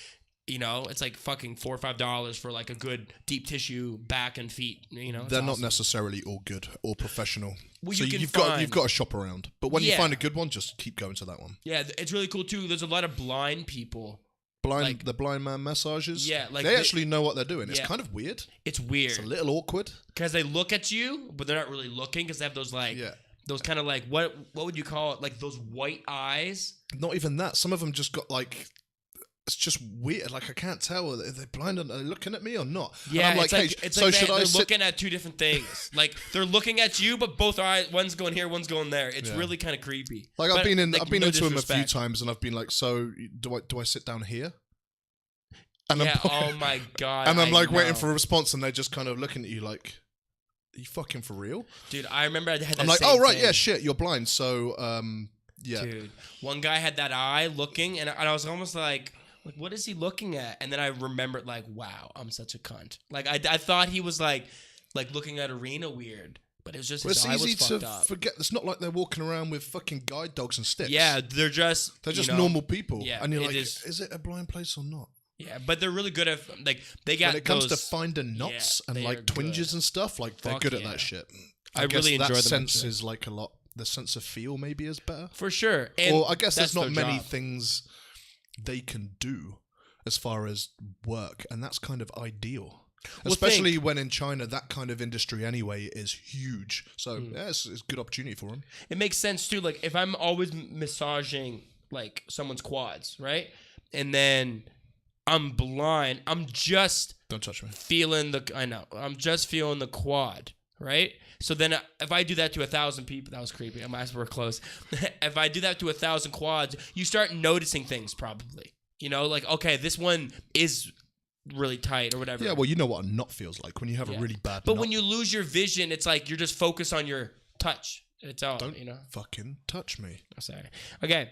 Speaker 1: you know, it's like fucking $4 or $5 for like a good deep tissue back and feet. You know,
Speaker 2: they're not necessarily all good or professional.
Speaker 1: Well,
Speaker 2: so you've got to shop around. But when you find a good one, just keep going to that one.
Speaker 1: Yeah, it's really cool too. There's a lot of blind people.
Speaker 2: The blind man massages.
Speaker 1: Yeah, like
Speaker 2: they actually know what they're doing. It's
Speaker 1: yeah.
Speaker 2: kind of weird.
Speaker 1: It's weird.
Speaker 2: It's a little awkward
Speaker 1: because they look at you, but they're not really looking because they have those like those kind of like what would you call it? Like those white eyes.
Speaker 2: Not even that. Some of them just got like. It's just weird. Like I can't tell are they blind and are they looking at me or not.
Speaker 1: Yeah,
Speaker 2: and I'm like, hey, so should I
Speaker 1: they're
Speaker 2: sit?
Speaker 1: looking at two different things. Like they're looking at you, but both eyes, one's going here, one's going there. It's really kind of creepy.
Speaker 2: Like I've been into them a few
Speaker 1: disrespect.
Speaker 2: times, and I've been like, so do I sit down here? And
Speaker 1: yeah. Oh my god.
Speaker 2: And I'm like waiting for a response, and they're just kind of looking at you like, are you fucking for real?
Speaker 1: Dude, I remember I had that
Speaker 2: I'm like,
Speaker 1: same
Speaker 2: oh right,
Speaker 1: thing.
Speaker 2: yeah, shit, you're blind. So yeah.
Speaker 1: Dude, one guy had that eye looking, and I was almost like, what is he looking at? And then I remembered, like, wow, I'm such a cunt. Like, I thought he was like looking at Arena weird, but it was just his eye was fucked up.
Speaker 2: Forget. It's not like they're walking around with fucking guide dogs and sticks.
Speaker 1: Yeah, they're just
Speaker 2: normal people.
Speaker 1: Yeah,
Speaker 2: and you're like, is it a blind place or not?
Speaker 1: Yeah, but they're really good at like they got.
Speaker 2: When it comes to finding knots and like twinges and stuff, like they're good at that shit.
Speaker 1: I really enjoy
Speaker 2: that
Speaker 1: them.
Speaker 2: sense is like a lot. The sense of feel maybe is better
Speaker 1: for sure. And
Speaker 2: or I guess there's not many
Speaker 1: job.
Speaker 2: things they can do as far as work, and that's kind of ideal. Especially when in China, that kind of industry anyway is huge. So yeah, it's a good opportunity for them.
Speaker 1: It makes sense too. Like if I'm always massaging like someone's quads, right? And then I'm blind. I'm just
Speaker 2: don't touch me.
Speaker 1: I'm just feeling the quad, right? So then if I do that to 1,000 people, that was creepy. I'm we're close. If I do that to 1,000 quads, you start noticing things probably. You know, like, okay, this one is really tight or whatever.
Speaker 2: Yeah, well, you know what a knot feels like when you have a really bad
Speaker 1: But
Speaker 2: knot.
Speaker 1: when you lose your vision, it's like you're just focused on your touch. It's all,
Speaker 2: Don't
Speaker 1: you know.
Speaker 2: fucking touch me.
Speaker 1: Oh, sorry. Okay.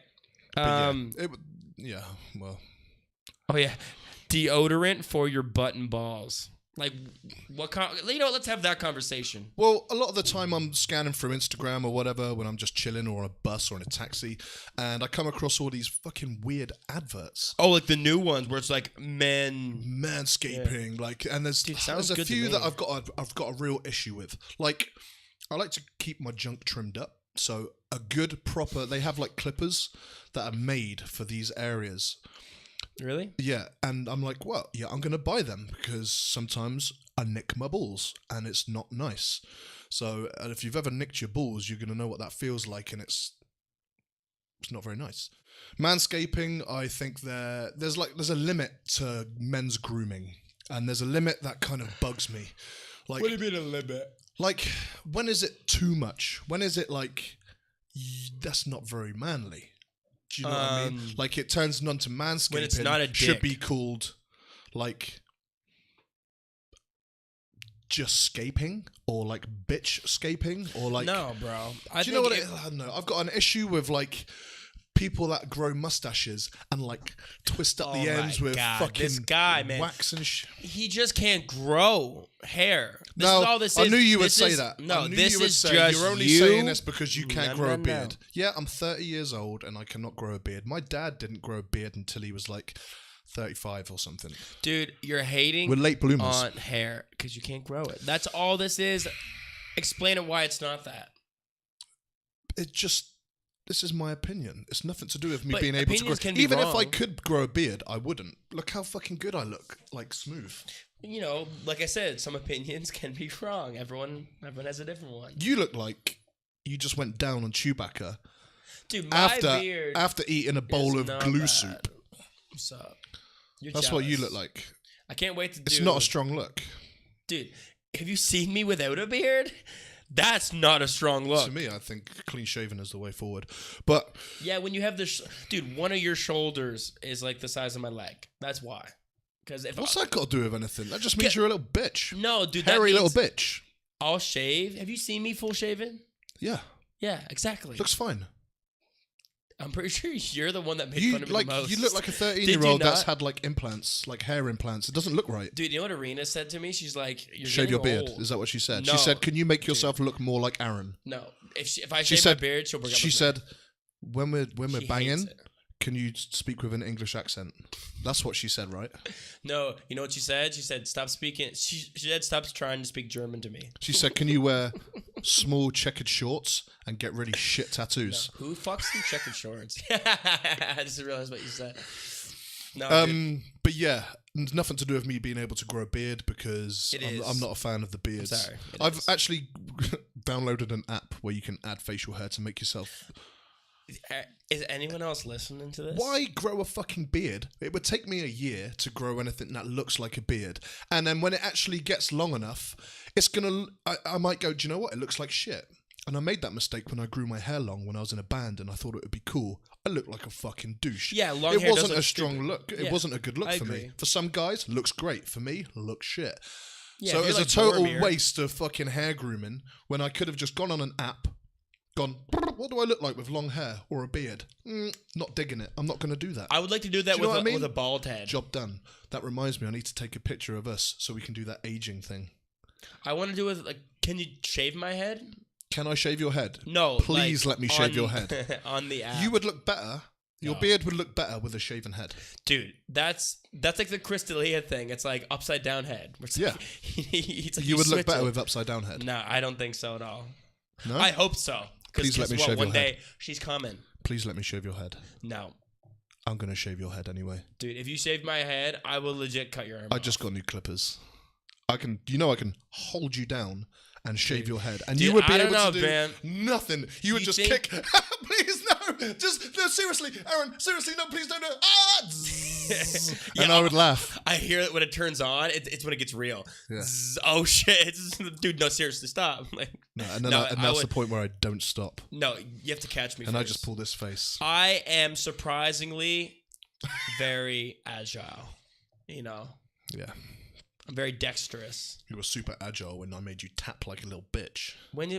Speaker 2: Yeah, well.
Speaker 1: Oh, yeah. Deodorant for your butt and balls. Like, let's have that conversation.
Speaker 2: Well, a lot of the time I'm scanning through Instagram or whatever when I'm just chilling or on a bus or in a taxi, and I come across all these fucking weird adverts.
Speaker 1: Oh, like the new ones where it's like
Speaker 2: Manscaping, like, and there's a few that I've got a real issue with. Like, I like to keep my junk trimmed up, so a good proper. They have like clippers that are made for these areas.
Speaker 1: Really?
Speaker 2: Yeah, and I'm like, well, yeah, I'm going to buy them because sometimes I nick my balls and it's not nice. So if you've ever nicked your balls, you're going to know what that feels like, and it's not very nice. Manscaping, I think there's a limit to men's grooming, and there's a limit that kind of bugs me. Like,
Speaker 1: what do you mean a limit?
Speaker 2: Like, when is it too much? When is it like, that's not very manly? Do you know what I mean? Like it turns onto manscaping.
Speaker 1: When it's not a dick.
Speaker 2: Should be called like just scaping or like bitch scaping or like.
Speaker 1: No, bro.
Speaker 2: Do you know what? I don't know. I've got an issue with like people that grow mustaches and like twist up the ends with fucking
Speaker 1: this guy, man,
Speaker 2: wax and
Speaker 1: he just can't grow hair. This
Speaker 2: no,
Speaker 1: is all this
Speaker 2: I
Speaker 1: is.
Speaker 2: knew you would
Speaker 1: This
Speaker 2: say
Speaker 1: is-
Speaker 2: that.
Speaker 1: No,
Speaker 2: I knew
Speaker 1: this
Speaker 2: you would
Speaker 1: is
Speaker 2: say
Speaker 1: just
Speaker 2: you're only
Speaker 1: you.
Speaker 2: saying this because you can't grow a
Speaker 1: No.
Speaker 2: beard. Yeah, I'm 30 years old and I cannot grow a beard. My dad didn't grow a beard until he was like 35 or something.
Speaker 1: Dude, you're hating
Speaker 2: We're late bloomers.
Speaker 1: on hair because you can't grow it. That's all this is. Explain it why it's not that.
Speaker 2: It just. This is my opinion. It's nothing to do with me
Speaker 1: But
Speaker 2: being able to grow.
Speaker 1: opinions can be
Speaker 2: Even if I
Speaker 1: wrong.
Speaker 2: could grow a beard, I wouldn't. Look how fucking good I look. Like smooth.
Speaker 1: You know, like I said, some opinions can be wrong. Everyone has a different one.
Speaker 2: You look like you just went down on Chewbacca
Speaker 1: Dude, my
Speaker 2: after
Speaker 1: beard
Speaker 2: eating a bowl
Speaker 1: is
Speaker 2: of
Speaker 1: not
Speaker 2: glue
Speaker 1: bad.
Speaker 2: soup.
Speaker 1: What's up? You're
Speaker 2: That's what you
Speaker 1: jealous.
Speaker 2: look like.
Speaker 1: I can't wait to do.
Speaker 2: It's not a strong look.
Speaker 1: Dude, have you seen me without a beard? That's not a strong look.
Speaker 2: To me, I think clean shaven is the way forward. But
Speaker 1: Yeah, when you have this, dude, one of your shoulders is like the size of my leg. That's why. Because if
Speaker 2: what's that got to do with anything? That just means you're a little bitch.
Speaker 1: No, dude,
Speaker 2: Hairy
Speaker 1: that
Speaker 2: little
Speaker 1: means
Speaker 2: bitch.
Speaker 1: I'll shave. Have you seen me full shaven?
Speaker 2: Yeah,
Speaker 1: Yeah, exactly.
Speaker 2: looks fine.
Speaker 1: I'm pretty sure you're the one that made
Speaker 2: You
Speaker 1: fun of me
Speaker 2: like
Speaker 1: the most.
Speaker 2: you look like a
Speaker 1: Did you
Speaker 2: 13-year-old that's
Speaker 1: not?
Speaker 2: had like implants, like hair implants. It doesn't look right.
Speaker 1: Dude, you know what Arena said to me? She's like, "You're
Speaker 2: Shave your
Speaker 1: getting
Speaker 2: beard.
Speaker 1: old."
Speaker 2: Is that what she said?
Speaker 1: No.
Speaker 2: She said, "Can you make yourself look more like Aaron?"
Speaker 1: No, if I
Speaker 2: She
Speaker 1: shave
Speaker 2: said-
Speaker 1: my beard, she'll break up
Speaker 2: She
Speaker 1: with me.
Speaker 2: said, "When we're
Speaker 1: She hates
Speaker 2: banging,
Speaker 1: it.
Speaker 2: can you speak with an English accent?" That's what she said, right?
Speaker 1: No, you know what she said? She said, "Stop speaking." She said, "Stop trying to speak German to me."
Speaker 2: She said, "Can you wear small checkered shorts and get really shit tattoos?"
Speaker 1: Who fucks in checkered shorts? I just realized what you said. No, dude.
Speaker 2: But yeah, nothing to do with me being able to grow a beard because
Speaker 1: It is.
Speaker 2: I'm not a fan of the beards.
Speaker 1: sorry, it
Speaker 2: I've
Speaker 1: is.
Speaker 2: actually downloaded an app where you can add facial hair to make yourself.
Speaker 1: Is anyone else listening to this?
Speaker 2: Why grow a fucking beard? It would take me a year to grow anything that looks like a beard, and then when it actually gets long enough, it's gonna. I might go. Do you know what? It looks like shit. And I made that mistake when I grew my hair long when I was in a band, and I thought it would be cool. I looked like a fucking douche.
Speaker 1: Yeah, long
Speaker 2: It
Speaker 1: hair
Speaker 2: wasn't
Speaker 1: does
Speaker 2: a
Speaker 1: look
Speaker 2: strong
Speaker 1: stupid.
Speaker 2: look. It
Speaker 1: Yeah,
Speaker 2: wasn't a good look
Speaker 1: I
Speaker 2: for me.
Speaker 1: agree.
Speaker 2: For some guys, looks great. For me, looks shit.
Speaker 1: Yeah,
Speaker 2: So
Speaker 1: if
Speaker 2: it was
Speaker 1: you're
Speaker 2: a
Speaker 1: like
Speaker 2: total
Speaker 1: Boromir-
Speaker 2: waste of fucking hair grooming when I could have just gone on an app, gone, what do I look like with long hair or a beard? Not digging it. I'm not going to do that.
Speaker 1: I would like to do that
Speaker 2: Do you know
Speaker 1: with
Speaker 2: what I mean?
Speaker 1: with a bald head.
Speaker 2: Job done. That reminds me, I need to take a picture of us so we can do that aging thing.
Speaker 1: I want to do it like, can you shave my head?
Speaker 2: Can I shave your head?
Speaker 1: No.
Speaker 2: Please
Speaker 1: like,
Speaker 2: let me shave
Speaker 1: on-
Speaker 2: your head.
Speaker 1: on the app.
Speaker 2: You would look better. Your
Speaker 1: No.
Speaker 2: beard would look better with a shaven head.
Speaker 1: Dude, that's like the Chris D'Elia thing. It's like upside down head. It's
Speaker 2: Yeah.
Speaker 1: like, it's like
Speaker 2: You would look
Speaker 1: switch
Speaker 2: better
Speaker 1: it.
Speaker 2: with upside down head.
Speaker 1: No, I don't think so at all.
Speaker 2: No?
Speaker 1: I hope so.
Speaker 2: Please let me shave
Speaker 1: one
Speaker 2: your
Speaker 1: day
Speaker 2: head.
Speaker 1: she's coming.
Speaker 2: Please let me shave your head.
Speaker 1: No.
Speaker 2: I'm going to shave your head anyway.
Speaker 1: Dude, if you shave my head, I will legit cut your arm
Speaker 2: I
Speaker 1: off.
Speaker 2: just got new clippers. I can hold you down and shave your head, and
Speaker 1: Dude,
Speaker 2: you would be
Speaker 1: I don't
Speaker 2: able
Speaker 1: know,
Speaker 2: to do
Speaker 1: man.
Speaker 2: nothing. You would
Speaker 1: You
Speaker 2: just
Speaker 1: think-
Speaker 2: kick. Please no, just no. Seriously, Aaron. Seriously, no. Please don't. Ah!
Speaker 1: Yeah,
Speaker 2: and I would laugh.
Speaker 1: I hear it when it turns on. It's when it gets real.
Speaker 2: Yeah.
Speaker 1: Zzz, oh shit, dude! No, seriously, stop. Like,
Speaker 2: No, and then
Speaker 1: No,
Speaker 2: and
Speaker 1: I
Speaker 2: that's
Speaker 1: would-
Speaker 2: the point where I don't stop,
Speaker 1: no, you have to catch me.
Speaker 2: and I
Speaker 1: first.
Speaker 2: just pull this face.
Speaker 1: I am surprisingly very agile. You know,
Speaker 2: Yeah,
Speaker 1: I'm very dexterous.
Speaker 2: you were super agile when I made you tap like a little bitch
Speaker 1: When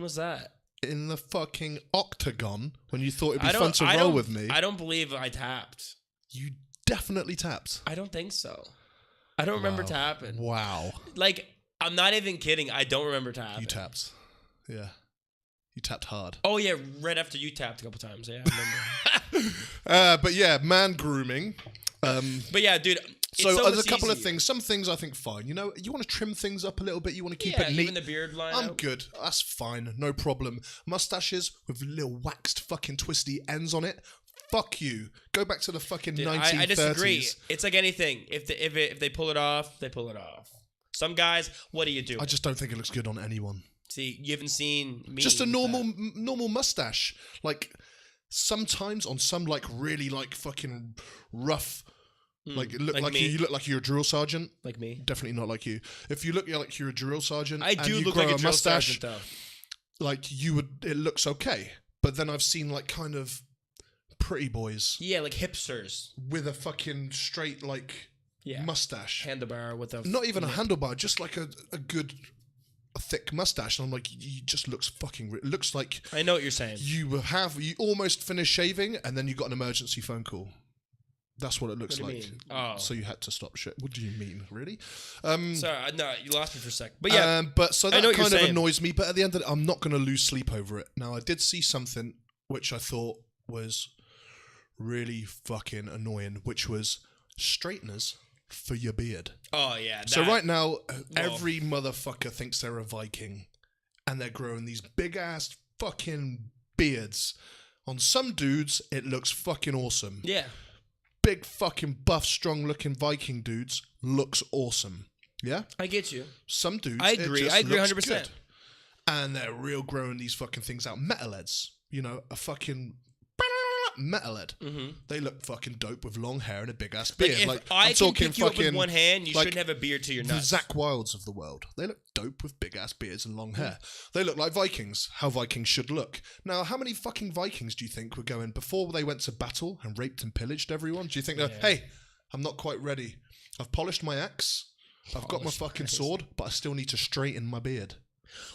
Speaker 1: was that?
Speaker 2: in the fucking octagon when you thought it'd be
Speaker 1: I
Speaker 2: fun
Speaker 1: don't.
Speaker 2: to
Speaker 1: I
Speaker 2: roll
Speaker 1: don't.
Speaker 2: with me.
Speaker 1: I don't believe I tapped.
Speaker 2: You definitely tapped.
Speaker 1: I don't think so. I don't remember
Speaker 2: Wow.
Speaker 1: tapping.
Speaker 2: Wow,
Speaker 1: Like, I'm not even kidding. I don't remember tapping.
Speaker 2: you tapped. Yeah, you tapped hard.
Speaker 1: Oh yeah, right after you tapped a couple times. Yeah, I remember.
Speaker 2: But yeah, man grooming.
Speaker 1: But yeah, dude. It's
Speaker 2: So there's a
Speaker 1: much
Speaker 2: couple of
Speaker 1: easier.
Speaker 2: things. Some things I think fine. You know, you want to trim things up a little bit. You want to keep
Speaker 1: Yeah,
Speaker 2: it neat.
Speaker 1: even the beard line.
Speaker 2: I'm good. That's fine. No problem. Mustaches with little waxed fucking twisty ends on it. Fuck you. Go back to the fucking
Speaker 1: Dude,
Speaker 2: 1930s.
Speaker 1: I disagree. It's like anything. If they pull it off, they pull it off. Some guys, what do you do?
Speaker 2: I just don't think it looks good on anyone.
Speaker 1: See, you haven't seen me.
Speaker 2: Just a
Speaker 1: with
Speaker 2: normal
Speaker 1: that.
Speaker 2: normal mustache. Like sometimes on some like really like fucking rough. Like it look
Speaker 1: like
Speaker 2: like
Speaker 1: me.
Speaker 2: you look like you're a drill sergeant.
Speaker 1: Like me.
Speaker 2: Definitely not like you. If you look like you're a drill sergeant,
Speaker 1: I
Speaker 2: and
Speaker 1: do
Speaker 2: you
Speaker 1: look
Speaker 2: grow
Speaker 1: like a drill
Speaker 2: mustache,
Speaker 1: sergeant, though.
Speaker 2: like you would, it looks okay. But then I've seen like kind of pretty boys
Speaker 1: Yeah, like hipsters.
Speaker 2: with a fucking straight mustache.
Speaker 1: Handlebar with a...
Speaker 2: Not even a handlebar, just like a good, thick mustache. And I'm like, he just looks fucking... It looks like...
Speaker 1: I know what you're saying.
Speaker 2: You almost finished shaving and then you got an emergency phone call. That's what it looks
Speaker 1: What do you
Speaker 2: like.
Speaker 1: mean? Oh.
Speaker 2: So you had to stop shit. What do you mean, really?
Speaker 1: Sorry, no, you lost me for a sec. But yeah,
Speaker 2: but so that
Speaker 1: know what
Speaker 2: kind
Speaker 1: you're
Speaker 2: of
Speaker 1: saying.
Speaker 2: annoys me. But at the end of it, I'm not going to lose sleep over it. Now, I did see something which I thought was really fucking annoying, which was straighteners for your beard.
Speaker 1: oh yeah.
Speaker 2: So right now, every motherfucker thinks they're a Viking, and they're growing these big ass fucking beards. On some dudes, it looks fucking awesome.
Speaker 1: Yeah.
Speaker 2: Big fucking buff, strong looking Viking dudes looks awesome. Yeah?
Speaker 1: I get you.
Speaker 2: Some dudes,
Speaker 1: I agree. I agree 100%.
Speaker 2: good. And they're real growing these fucking things out. Metalheads. You know, a fucking metalhead.
Speaker 1: Mm-hmm.
Speaker 2: They look fucking dope with long hair and a big ass
Speaker 1: Like
Speaker 2: beard.
Speaker 1: if
Speaker 2: Like
Speaker 1: I
Speaker 2: I'm
Speaker 1: can
Speaker 2: talking
Speaker 1: pick you up with
Speaker 2: fucking
Speaker 1: one hand, you
Speaker 2: like
Speaker 1: shouldn't have a beard to your
Speaker 2: the
Speaker 1: nuts.
Speaker 2: Zach Wilds of the world. They look dope with big ass beards and long hair. They look like Vikings, how Vikings should look. Now, how many fucking Vikings do you think were going before they went to battle and raped and pillaged everyone? Do you think that, hey, I'm not quite ready. I've polished my axe. I've got my fucking sword, but I still need to straighten my beard.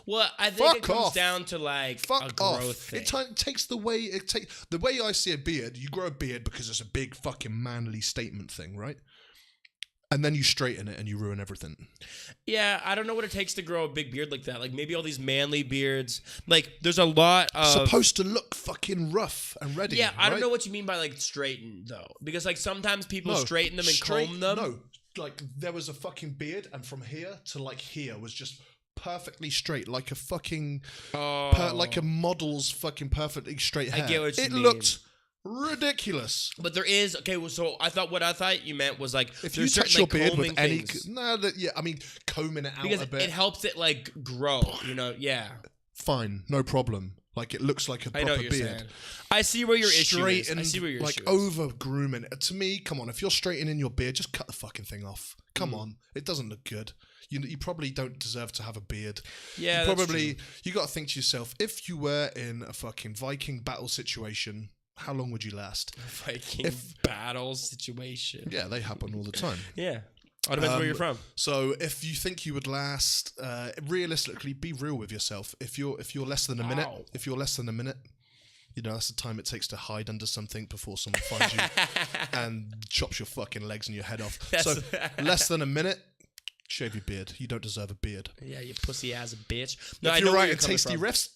Speaker 1: Well, I think it
Speaker 2: Fuck
Speaker 1: comes
Speaker 2: off.
Speaker 1: down to like a
Speaker 2: Fuck
Speaker 1: growth
Speaker 2: off.
Speaker 1: thing.
Speaker 2: It takes the way the way I see a beard. You grow a beard because it's a big fucking manly statement thing, right? And then you straighten it and you ruin everything.
Speaker 1: Yeah, I don't know what it takes to grow a big beard like that. Like maybe all these manly beards. Like there's a lot of
Speaker 2: Supposed to look fucking rough and ready.
Speaker 1: Yeah, I don't
Speaker 2: right?
Speaker 1: know what you mean by like straighten though, because like sometimes people straighten them and
Speaker 2: straight-
Speaker 1: comb them.
Speaker 2: No, like there was a fucking beard, and from here to like here was just perfectly straight, like a fucking like a model's fucking perfectly straight hair.
Speaker 1: I get what you
Speaker 2: it
Speaker 1: mean.
Speaker 2: looked ridiculous.
Speaker 1: But there is well, so what I thought you meant was like
Speaker 2: If you
Speaker 1: there's
Speaker 2: touch
Speaker 1: certain,
Speaker 2: your
Speaker 1: like,
Speaker 2: beard with
Speaker 1: combing
Speaker 2: any,
Speaker 1: things.
Speaker 2: I mean combing it out
Speaker 1: Because
Speaker 2: a bit.
Speaker 1: it helps it like grow, you know. Yeah,
Speaker 2: Fine, no problem. Like it looks like a
Speaker 1: I know
Speaker 2: proper
Speaker 1: what you're
Speaker 2: beard.
Speaker 1: saying. I see where your issue is.
Speaker 2: Straightened,
Speaker 1: I see where your
Speaker 2: like
Speaker 1: issue is.
Speaker 2: over grooming. To me, come on, if you're straightening your beard, just cut the fucking thing off. Come on, it doesn't look good. You probably don't deserve to have a beard.
Speaker 1: Yeah,
Speaker 2: you
Speaker 1: that's
Speaker 2: probably
Speaker 1: true.
Speaker 2: you got to think to yourself, if you were in a fucking Viking battle situation, how long would you last?
Speaker 1: Viking battle situation.
Speaker 2: Yeah, they happen all the time.
Speaker 1: Yeah. All depends where you're from.
Speaker 2: So if you think you would last, realistically, be real with yourself. If you're less than a minute, you know that's the time it takes to hide under something before someone finds you and chops your fucking legs and your head off. So less than a minute, shave your beard. You don't deserve a beard.
Speaker 1: Yeah, you pussy ass bitch. No, I
Speaker 2: If
Speaker 1: know
Speaker 2: you're
Speaker 1: where
Speaker 2: writing
Speaker 1: coming
Speaker 2: tasty
Speaker 1: from.
Speaker 2: riffs,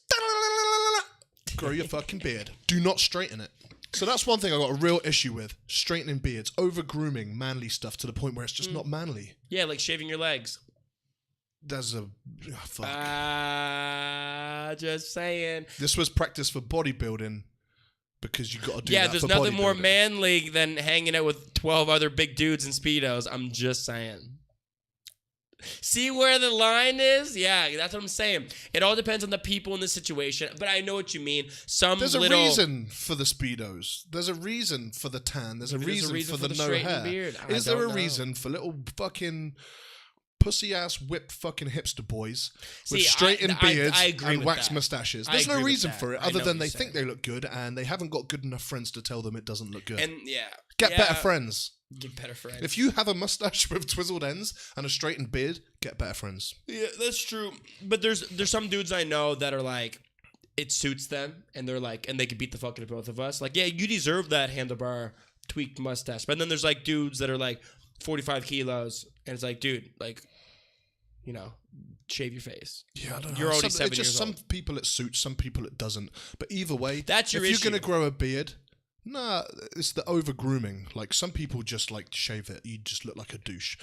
Speaker 2: grow your fucking beard. Do not straighten it. So that's one thing I got a real issue with: straightening beards, over grooming manly stuff to the point where it's just not manly.
Speaker 1: Yeah, like shaving your legs.
Speaker 2: There's a fuck.
Speaker 1: Just saying.
Speaker 2: This was practice for bodybuilding because you got to do
Speaker 1: Yeah,
Speaker 2: that
Speaker 1: there's
Speaker 2: for
Speaker 1: nothing more
Speaker 2: bodybuilding.
Speaker 1: manly than hanging out with 12 other big dudes in Speedos. I'm just saying. See where the line is? Yeah, that's what I'm saying. It all depends on the people in the situation, but I know what you mean.
Speaker 2: There's a reason for the Speedos. There's a reason for the tan. There's a reason for the no
Speaker 1: straightened
Speaker 2: hair.
Speaker 1: beard.
Speaker 2: Is there a
Speaker 1: know.
Speaker 2: reason for little fucking pussy ass whipped fucking hipster boys with
Speaker 1: See,
Speaker 2: straightened
Speaker 1: I
Speaker 2: beards
Speaker 1: agree
Speaker 2: and
Speaker 1: with
Speaker 2: waxed
Speaker 1: that.
Speaker 2: mustaches?
Speaker 1: I
Speaker 2: There's no
Speaker 1: agree with
Speaker 2: reason
Speaker 1: that.
Speaker 2: for it
Speaker 1: I
Speaker 2: other
Speaker 1: know
Speaker 2: than
Speaker 1: what
Speaker 2: they
Speaker 1: you're
Speaker 2: think they look good and they haven't got good enough friends to tell them it doesn't look good.
Speaker 1: And yeah.
Speaker 2: Get
Speaker 1: yeah,
Speaker 2: better friends.
Speaker 1: Get better friends.
Speaker 2: If you have a mustache with twizzled ends and a straightened beard, get better friends.
Speaker 1: Yeah, that's true. But there's some dudes I know that are like, it suits them, and they're like, and they could beat the fuck out of both of us. Like, yeah, you deserve that handlebar tweaked mustache. But then there's like dudes that are like 45 kilos, and it's like, dude, like, you know, shave your face.
Speaker 2: Yeah, I don't know.
Speaker 1: You're already 7
Speaker 2: it's just
Speaker 1: years
Speaker 2: some
Speaker 1: old.
Speaker 2: people it suits, some people it doesn't. But either way,
Speaker 1: That's your
Speaker 2: if
Speaker 1: issue.
Speaker 2: you're gonna grow a beard, nah, it's the over grooming. Like some people just like shave it, you just look like a douche.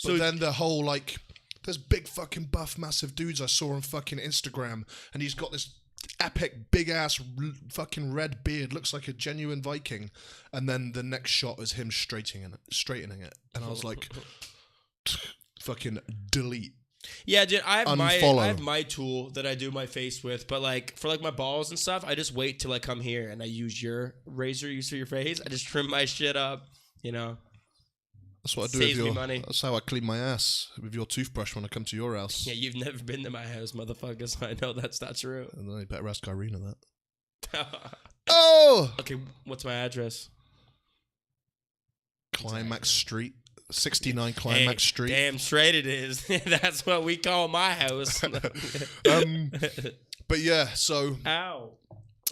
Speaker 2: But then the whole like, there's big fucking buff, massive dudes I saw on fucking Instagram, and he's got this epic big ass fucking red beard, looks like a genuine Viking, and then the next shot is him straightening it, and I was like, fucking delete.
Speaker 1: Yeah, dude, I
Speaker 2: Unfollow.
Speaker 1: have my tool that I do my face with, but like for like my balls and stuff, I just wait till I come here and I use your razor you use for your face. I just trim my shit up, you know.
Speaker 2: That's what I do
Speaker 1: Saves
Speaker 2: with
Speaker 1: me
Speaker 2: your.
Speaker 1: money.
Speaker 2: That's how I clean my ass with your toothbrush when I come to your house.
Speaker 1: Yeah, you've never been to my house, motherfucker, so I know that's not true.
Speaker 2: And then you better ask Irina that. Oh!
Speaker 1: Okay, what's my address?
Speaker 2: Climax Street. 69 Climax Street.
Speaker 1: Damn straight it is. That's what we call my house.
Speaker 2: But yeah, so
Speaker 1: Ow.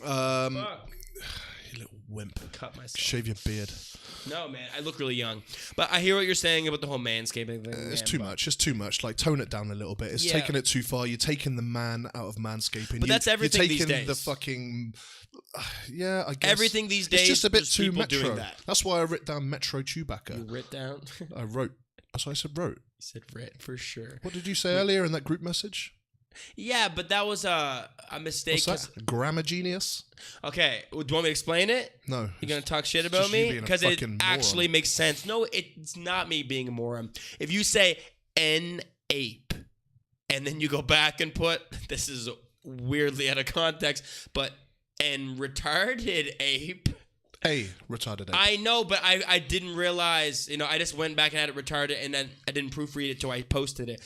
Speaker 2: Fuck. You little wimp.
Speaker 1: Cut myself.
Speaker 2: Shave your beard.
Speaker 1: No, man, I look really young. But I hear what you're saying about the whole manscaping thing.
Speaker 2: It's too much. It's too much. Like, tone it down a little bit. It's taking it too far. You're taking the man out of manscaping.
Speaker 1: But that's everything these
Speaker 2: days. You're taking
Speaker 1: days.
Speaker 2: the fucking... yeah, I guess.
Speaker 1: Everything these days,
Speaker 2: it's just a bit
Speaker 1: there's
Speaker 2: too
Speaker 1: people
Speaker 2: metro.
Speaker 1: doing that.
Speaker 2: That's why I wrote down Metro Chewbacca.
Speaker 1: You writ down?
Speaker 2: I wrote. That's why I said wrote.
Speaker 1: You said writ, for sure.
Speaker 2: What did you say earlier in that group message?
Speaker 1: Yeah, but that was a mistake.
Speaker 2: What's that? Grammar genius?
Speaker 1: Okay, do you want me to explain it?
Speaker 2: No.
Speaker 1: You're going to talk shit about
Speaker 2: just you
Speaker 1: me?
Speaker 2: being a
Speaker 1: Because it
Speaker 2: fucking
Speaker 1: actually
Speaker 2: moron.
Speaker 1: makes sense. No, it's not me being a moron. If you say N-ape, and then you go back and put, this is weirdly out of context, but N retarded ape.
Speaker 2: Retarded ape.
Speaker 1: I know, but I didn't realize, I just went back and had it retarded, and then I didn't proofread it till I posted it.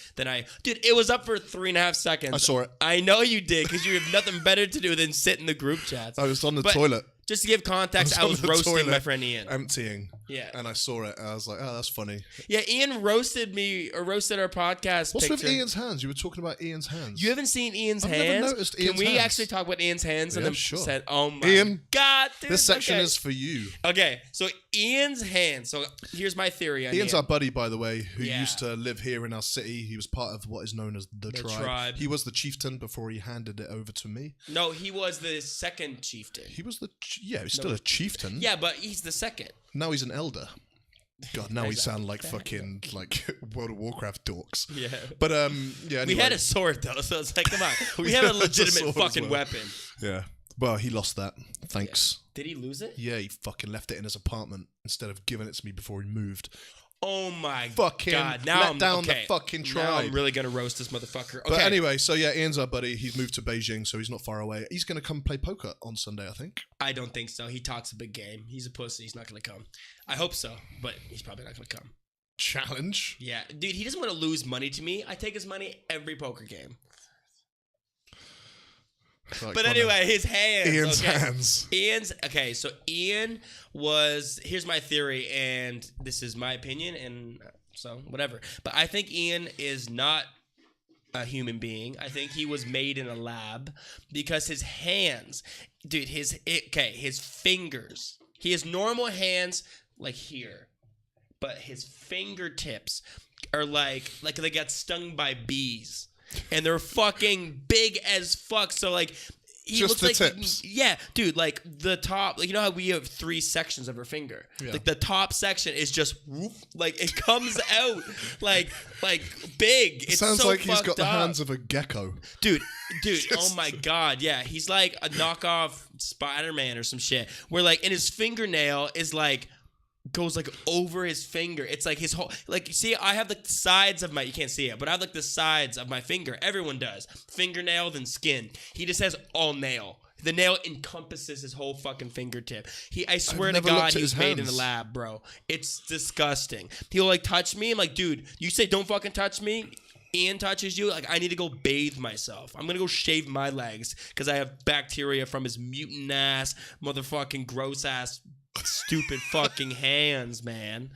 Speaker 1: Dude, it was up for 3.5 seconds.
Speaker 2: I saw it.
Speaker 1: I know you did, because you have nothing better to do than sit in the group chats.
Speaker 2: I was on the toilet.
Speaker 1: Just to give context, I was
Speaker 2: on the
Speaker 1: roasting
Speaker 2: toilet,
Speaker 1: my friend Ian.
Speaker 2: Emptying.
Speaker 1: Yeah.
Speaker 2: And I saw it, and I was like, oh, that's funny.
Speaker 1: Yeah, Ian roasted me, or roasted our podcast
Speaker 2: What's
Speaker 1: picture.
Speaker 2: with Ian's hands? You were talking about Ian's hands.
Speaker 1: You haven't seen Ian's
Speaker 2: I've
Speaker 1: hands?
Speaker 2: never noticed Ian's
Speaker 1: Can we
Speaker 2: hands.
Speaker 1: actually talk about Ian's hands?
Speaker 2: Yeah,
Speaker 1: And then
Speaker 2: sure.
Speaker 1: said, oh my
Speaker 2: Ian,
Speaker 1: God, dude.
Speaker 2: this section
Speaker 1: okay.
Speaker 2: is for you.
Speaker 1: Okay, so Ian's hands. So here's my theory on
Speaker 2: Ian's
Speaker 1: Ian.
Speaker 2: our buddy, by the way, who
Speaker 1: Yeah.
Speaker 2: used to live here in our city. He was part of what is known as the tribe. He was the chieftain before he handed it over to me.
Speaker 1: No, he was the second chieftain.
Speaker 2: He was he's still a chieftain.
Speaker 1: Yeah, but he's the second.
Speaker 2: Now he's an elder. God, now we sound like fucking like World of Warcraft dorks.
Speaker 1: Yeah.
Speaker 2: But yeah. Anyway.
Speaker 1: We had a sword though, so it's like, come on. We
Speaker 2: We
Speaker 1: have a
Speaker 2: had a
Speaker 1: legitimate
Speaker 2: sword as
Speaker 1: fucking
Speaker 2: well.
Speaker 1: weapon.
Speaker 2: Yeah. Well, he lost that. Thanks.
Speaker 1: Did he lose it?
Speaker 2: Yeah, he fucking left it in his apartment instead of giving it to me before he moved.
Speaker 1: Oh my
Speaker 2: Fucking
Speaker 1: God! Now
Speaker 2: let
Speaker 1: I'm
Speaker 2: down
Speaker 1: okay.
Speaker 2: the fucking
Speaker 1: Now
Speaker 2: tribe.
Speaker 1: I'm really gonna roast this motherfucker. Okay.
Speaker 2: But anyway, so yeah, Ian's our buddy. He's moved to Beijing, so he's not far away. He's going to come play poker on Sunday, I think.
Speaker 1: I don't think so. He talks a big game. He's a pussy. He's not gonna come. I hope so, but he's probably not gonna come.
Speaker 2: Challenge?
Speaker 1: Yeah, dude, he doesn't want to lose money to me. I take his money every poker game.
Speaker 2: Like,
Speaker 1: But anyway, his hands.
Speaker 2: Ian's
Speaker 1: okay.
Speaker 2: hands.
Speaker 1: Okay, so Ian was, here's my theory, and this is my opinion, and so whatever. But I think Ian is not a human being. I think he was made in a lab because his hands, dude, his fingers. He has normal hands like here, but his fingertips are like they got stung by bees. And they're fucking big as fuck. So like he
Speaker 2: Just
Speaker 1: looks
Speaker 2: the
Speaker 1: like
Speaker 2: tips.
Speaker 1: yeah, dude, like the top, like you know how we have 3 sections of our finger.
Speaker 2: Yeah.
Speaker 1: Like the top section is just whoop, like it comes out like big. It's
Speaker 2: Sounds
Speaker 1: so
Speaker 2: like he's got
Speaker 1: fucked
Speaker 2: the
Speaker 1: up.
Speaker 2: hands of a gecko.
Speaker 1: Dude, oh my God, yeah. He's like a knockoff Spider-Man or some shit. Where like, and his fingernail is like, goes like over his finger. It's like his whole, like, see, I have like the sides of my, you can't see it, but I have like the sides of my finger. Everyone does. Fingernail, then skin. He just has all nail. The nail encompasses his whole fucking fingertip. I swear to
Speaker 2: never looked
Speaker 1: God,
Speaker 2: at
Speaker 1: he
Speaker 2: his
Speaker 1: was made in
Speaker 2: hands.
Speaker 1: the lab, bro. It's disgusting. He'll like touch me. I'm like, dude, you say don't fucking touch me. Ian touches you, like I need to go bathe myself. I'm gonna go shave my legs because I have bacteria from his mutant ass, motherfucking gross ass, stupid fucking hands, man.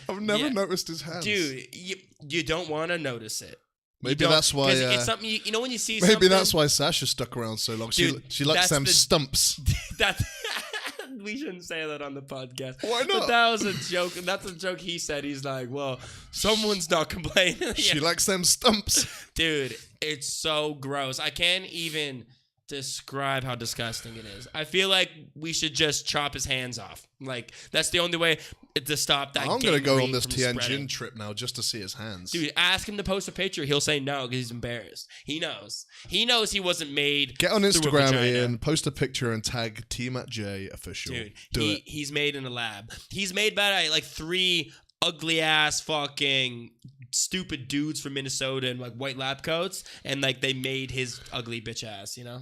Speaker 2: I've never
Speaker 1: Yeah.
Speaker 2: noticed his hands.
Speaker 1: Dude, you don't want to notice it. You
Speaker 2: Maybe
Speaker 1: don't,
Speaker 2: that's why.
Speaker 1: 'cause it's something you know when you see
Speaker 2: Maybe
Speaker 1: something.
Speaker 2: that's why Sasha stuck around so long.
Speaker 1: Dude,
Speaker 2: she likes
Speaker 1: that's
Speaker 2: them
Speaker 1: the-
Speaker 2: stumps.
Speaker 1: that we shouldn't say that on the podcast.
Speaker 2: Why not?
Speaker 1: But that was a joke. That's a joke he said. He's like, well, someone's not complaining.
Speaker 2: She
Speaker 1: Yeah.
Speaker 2: likes them stumps.
Speaker 1: Dude, it's so gross. I can't even describe how disgusting it is. I feel like we should just chop his hands off. Like, that's the only way to stop that.
Speaker 2: I'm gonna go on
Speaker 1: gangrene
Speaker 2: this
Speaker 1: from
Speaker 2: Tianjin
Speaker 1: spreading.
Speaker 2: trip now just to see his hands.
Speaker 1: Dude, ask him to post a picture. He'll say no because he's embarrassed. He knows. He knows he wasn't made.
Speaker 2: Get on
Speaker 1: through a
Speaker 2: Instagram,
Speaker 1: vagina.
Speaker 2: Ian. Post a picture and tag Tmatj official.
Speaker 1: Dude,
Speaker 2: Do it.
Speaker 1: he's made in a lab. He's made by like 3 ugly ass fucking stupid dudes from Minnesota in like white lab coats, and like they made his ugly bitch ass, you know?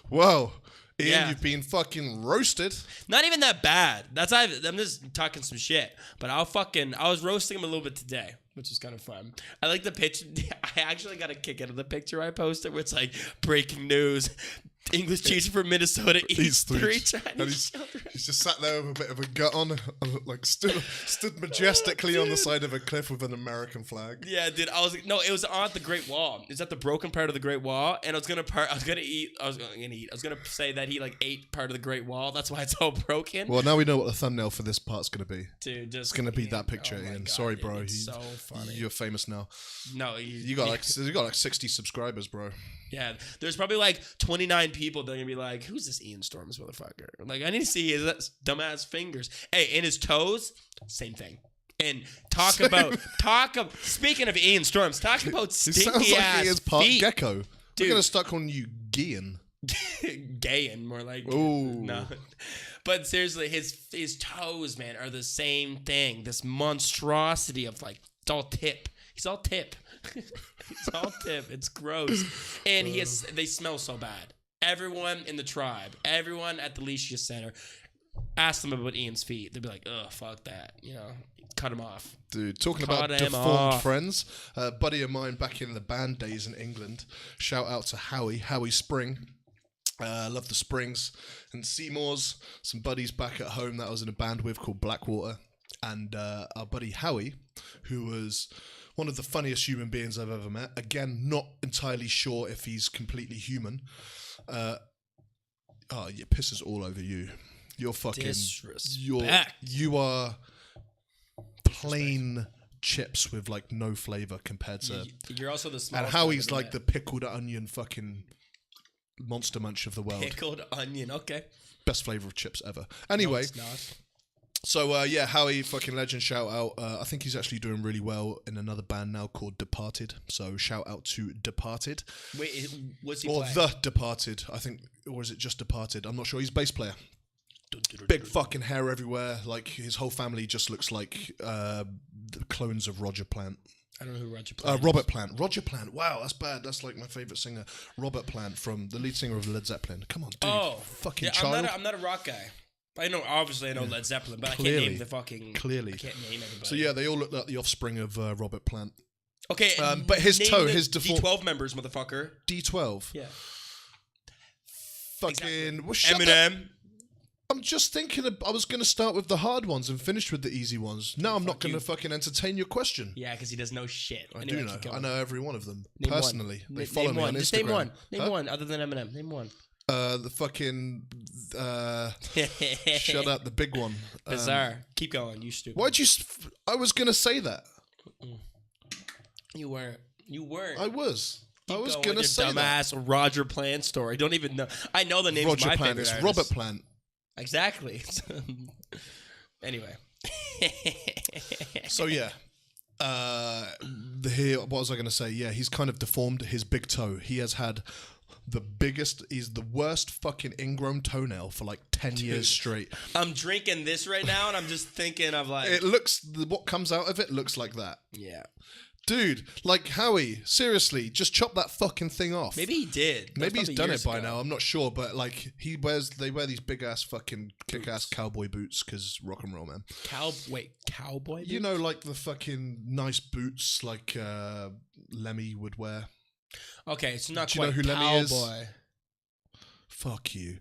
Speaker 2: Whoa. Ian,
Speaker 1: Yeah.
Speaker 2: you've been fucking roasted.
Speaker 1: Not even that bad. I'm just talking some shit. But I was roasting him a little bit today, which is kind of fun. I like the picture. I actually got a kick out of the picture I posted where it's like breaking news. English teacher from Minnesota eats three Chinese children.
Speaker 2: He's just sat there with a bit of a gut on, like stood majestically on the side of a cliff with an American flag.
Speaker 1: Yeah, dude. It was on the Great Wall. It's at the broken part of the Great Wall, and I was gonna say that he like ate part of the Great Wall. That's why it's all broken.
Speaker 2: Well, now we know what the thumbnail for this part's gonna be.
Speaker 1: Dude,
Speaker 2: it's gonna be that picture, Ian.
Speaker 1: God,
Speaker 2: sorry,
Speaker 1: dude,
Speaker 2: bro.
Speaker 1: It's so funny.
Speaker 2: You're famous now.
Speaker 1: No,
Speaker 2: you got like 60 subscribers, bro.
Speaker 1: Yeah, there's probably like 29 people that are gonna be like, "Who's this Ian Storms motherfucker?" Like, I need to see his dumbass fingers. Hey, and his toes, same thing. And speaking of Ian Storms, talk about stinky ass
Speaker 2: Ian's part
Speaker 1: feet.
Speaker 2: gecko.
Speaker 1: Dude.
Speaker 2: We're gonna start calling you Gian.
Speaker 1: Gayin, more like.
Speaker 2: Ooh.
Speaker 1: No. But seriously, his toes, man, are the same thing. This monstrosity of like, it's all tip. He's all tip. He's all tip. It's gross. And they smell so bad. Everyone in the tribe, everyone at the Leisha Center, ask them about Ian's feet. They'd be like, "Ugh, fuck that." You know, cut him off.
Speaker 2: Dude, talking about deformed friends, a buddy of mine back in the band days in England, shout out to Howie Spring. Love the Springs and Seymours. Some buddies back at home that I was in a band with called Blackwater. And our buddy Howie, who was one of the funniest human beings I've ever met. Again, not entirely sure if he's completely human. It pisses all over you. You're fucking...
Speaker 1: Disrespect.
Speaker 2: You are plain chips with like no flavor compared to...
Speaker 1: You're also the smallest.
Speaker 2: And Howie's like the pickled onion fucking monster munch of the world.
Speaker 1: Pickled onion, okay.
Speaker 2: Best flavor of chips ever. Anyway...
Speaker 1: No, it's not.
Speaker 2: So, Howie, fucking legend, shout out. I think he's actually doing really well in another band now called Departed. So, shout out to Departed.
Speaker 1: Wait, what's he
Speaker 2: Or
Speaker 1: playing?
Speaker 2: The Departed, I think. Or is it just Departed? I'm not sure. He's a bass player. Big fucking hair everywhere. Like, his whole family just looks like the clones of Roger Plant.
Speaker 1: I don't know who Roger Plant is.
Speaker 2: Robert Plant. Roger Plant. Wow, that's bad. That's like my favourite singer. Robert Plant, from the lead singer of Led Zeppelin. Come on, dude.
Speaker 1: Oh.
Speaker 2: Fucking
Speaker 1: yeah,
Speaker 2: child.
Speaker 1: I'm not a rock guy. I know Led Zeppelin, but
Speaker 2: Clearly.
Speaker 1: I can't name the fucking...
Speaker 2: Clearly.
Speaker 1: I can't name everybody.
Speaker 2: So, yeah, they all look like the offspring of Robert Plant.
Speaker 1: Okay,
Speaker 2: but his
Speaker 1: name
Speaker 2: toe,
Speaker 1: the
Speaker 2: his default...
Speaker 1: D12 members, motherfucker.
Speaker 2: D12?
Speaker 1: Yeah.
Speaker 2: Fucking...
Speaker 1: Exactly.
Speaker 2: Well, shut
Speaker 1: Eminem.
Speaker 2: I'm just thinking I was going to start with the hard ones and finish with the easy ones. Now I'm not going to fucking entertain your question.
Speaker 1: Yeah, because he doesn't know shit.
Speaker 2: I
Speaker 1: Anyway,
Speaker 2: do know.
Speaker 1: keep going.
Speaker 2: I know every one of them.
Speaker 1: Name
Speaker 2: personally.
Speaker 1: one.
Speaker 2: They follow
Speaker 1: name
Speaker 2: me
Speaker 1: one.
Speaker 2: on Instagram.
Speaker 1: Just name one. Name
Speaker 2: Huh?
Speaker 1: one other than Eminem. Name one.
Speaker 2: The fucking... shut up, the big one.
Speaker 1: Bizarre. Keep going, you stupid.
Speaker 2: Why'd you... I was going to say that.
Speaker 1: You weren't.
Speaker 2: I was. I was
Speaker 1: going
Speaker 2: going to
Speaker 1: with
Speaker 2: say
Speaker 1: your
Speaker 2: that.
Speaker 1: dumbass Roger Plant story. Don't even know. I know the names
Speaker 2: Roger
Speaker 1: of my
Speaker 2: Plant.
Speaker 1: favorite
Speaker 2: It's
Speaker 1: artists.
Speaker 2: Robert Plant.
Speaker 1: Exactly. Anyway.
Speaker 2: So, yeah. What was I going to say? Yeah, he's kind of deformed his big toe. He has had he's the worst fucking ingrown toenail for like 10 years straight.
Speaker 1: I'm drinking this right now and I'm just thinking of like...
Speaker 2: What comes out of it looks like that.
Speaker 1: Yeah.
Speaker 2: Dude, like Howie, seriously, just chop that fucking thing off.
Speaker 1: Maybe he did.
Speaker 2: Maybe he's done it by now. I'm not sure, but like they wear these big ass fucking kick ass cowboy boots because rock and roll, man.
Speaker 1: Cowboy boots?
Speaker 2: You know, like the fucking nice boots like Lemmy would wear.
Speaker 1: Okay, it's not
Speaker 2: Do you
Speaker 1: quite
Speaker 2: know who Lemmy is?
Speaker 1: cowboy.
Speaker 2: Fuck you.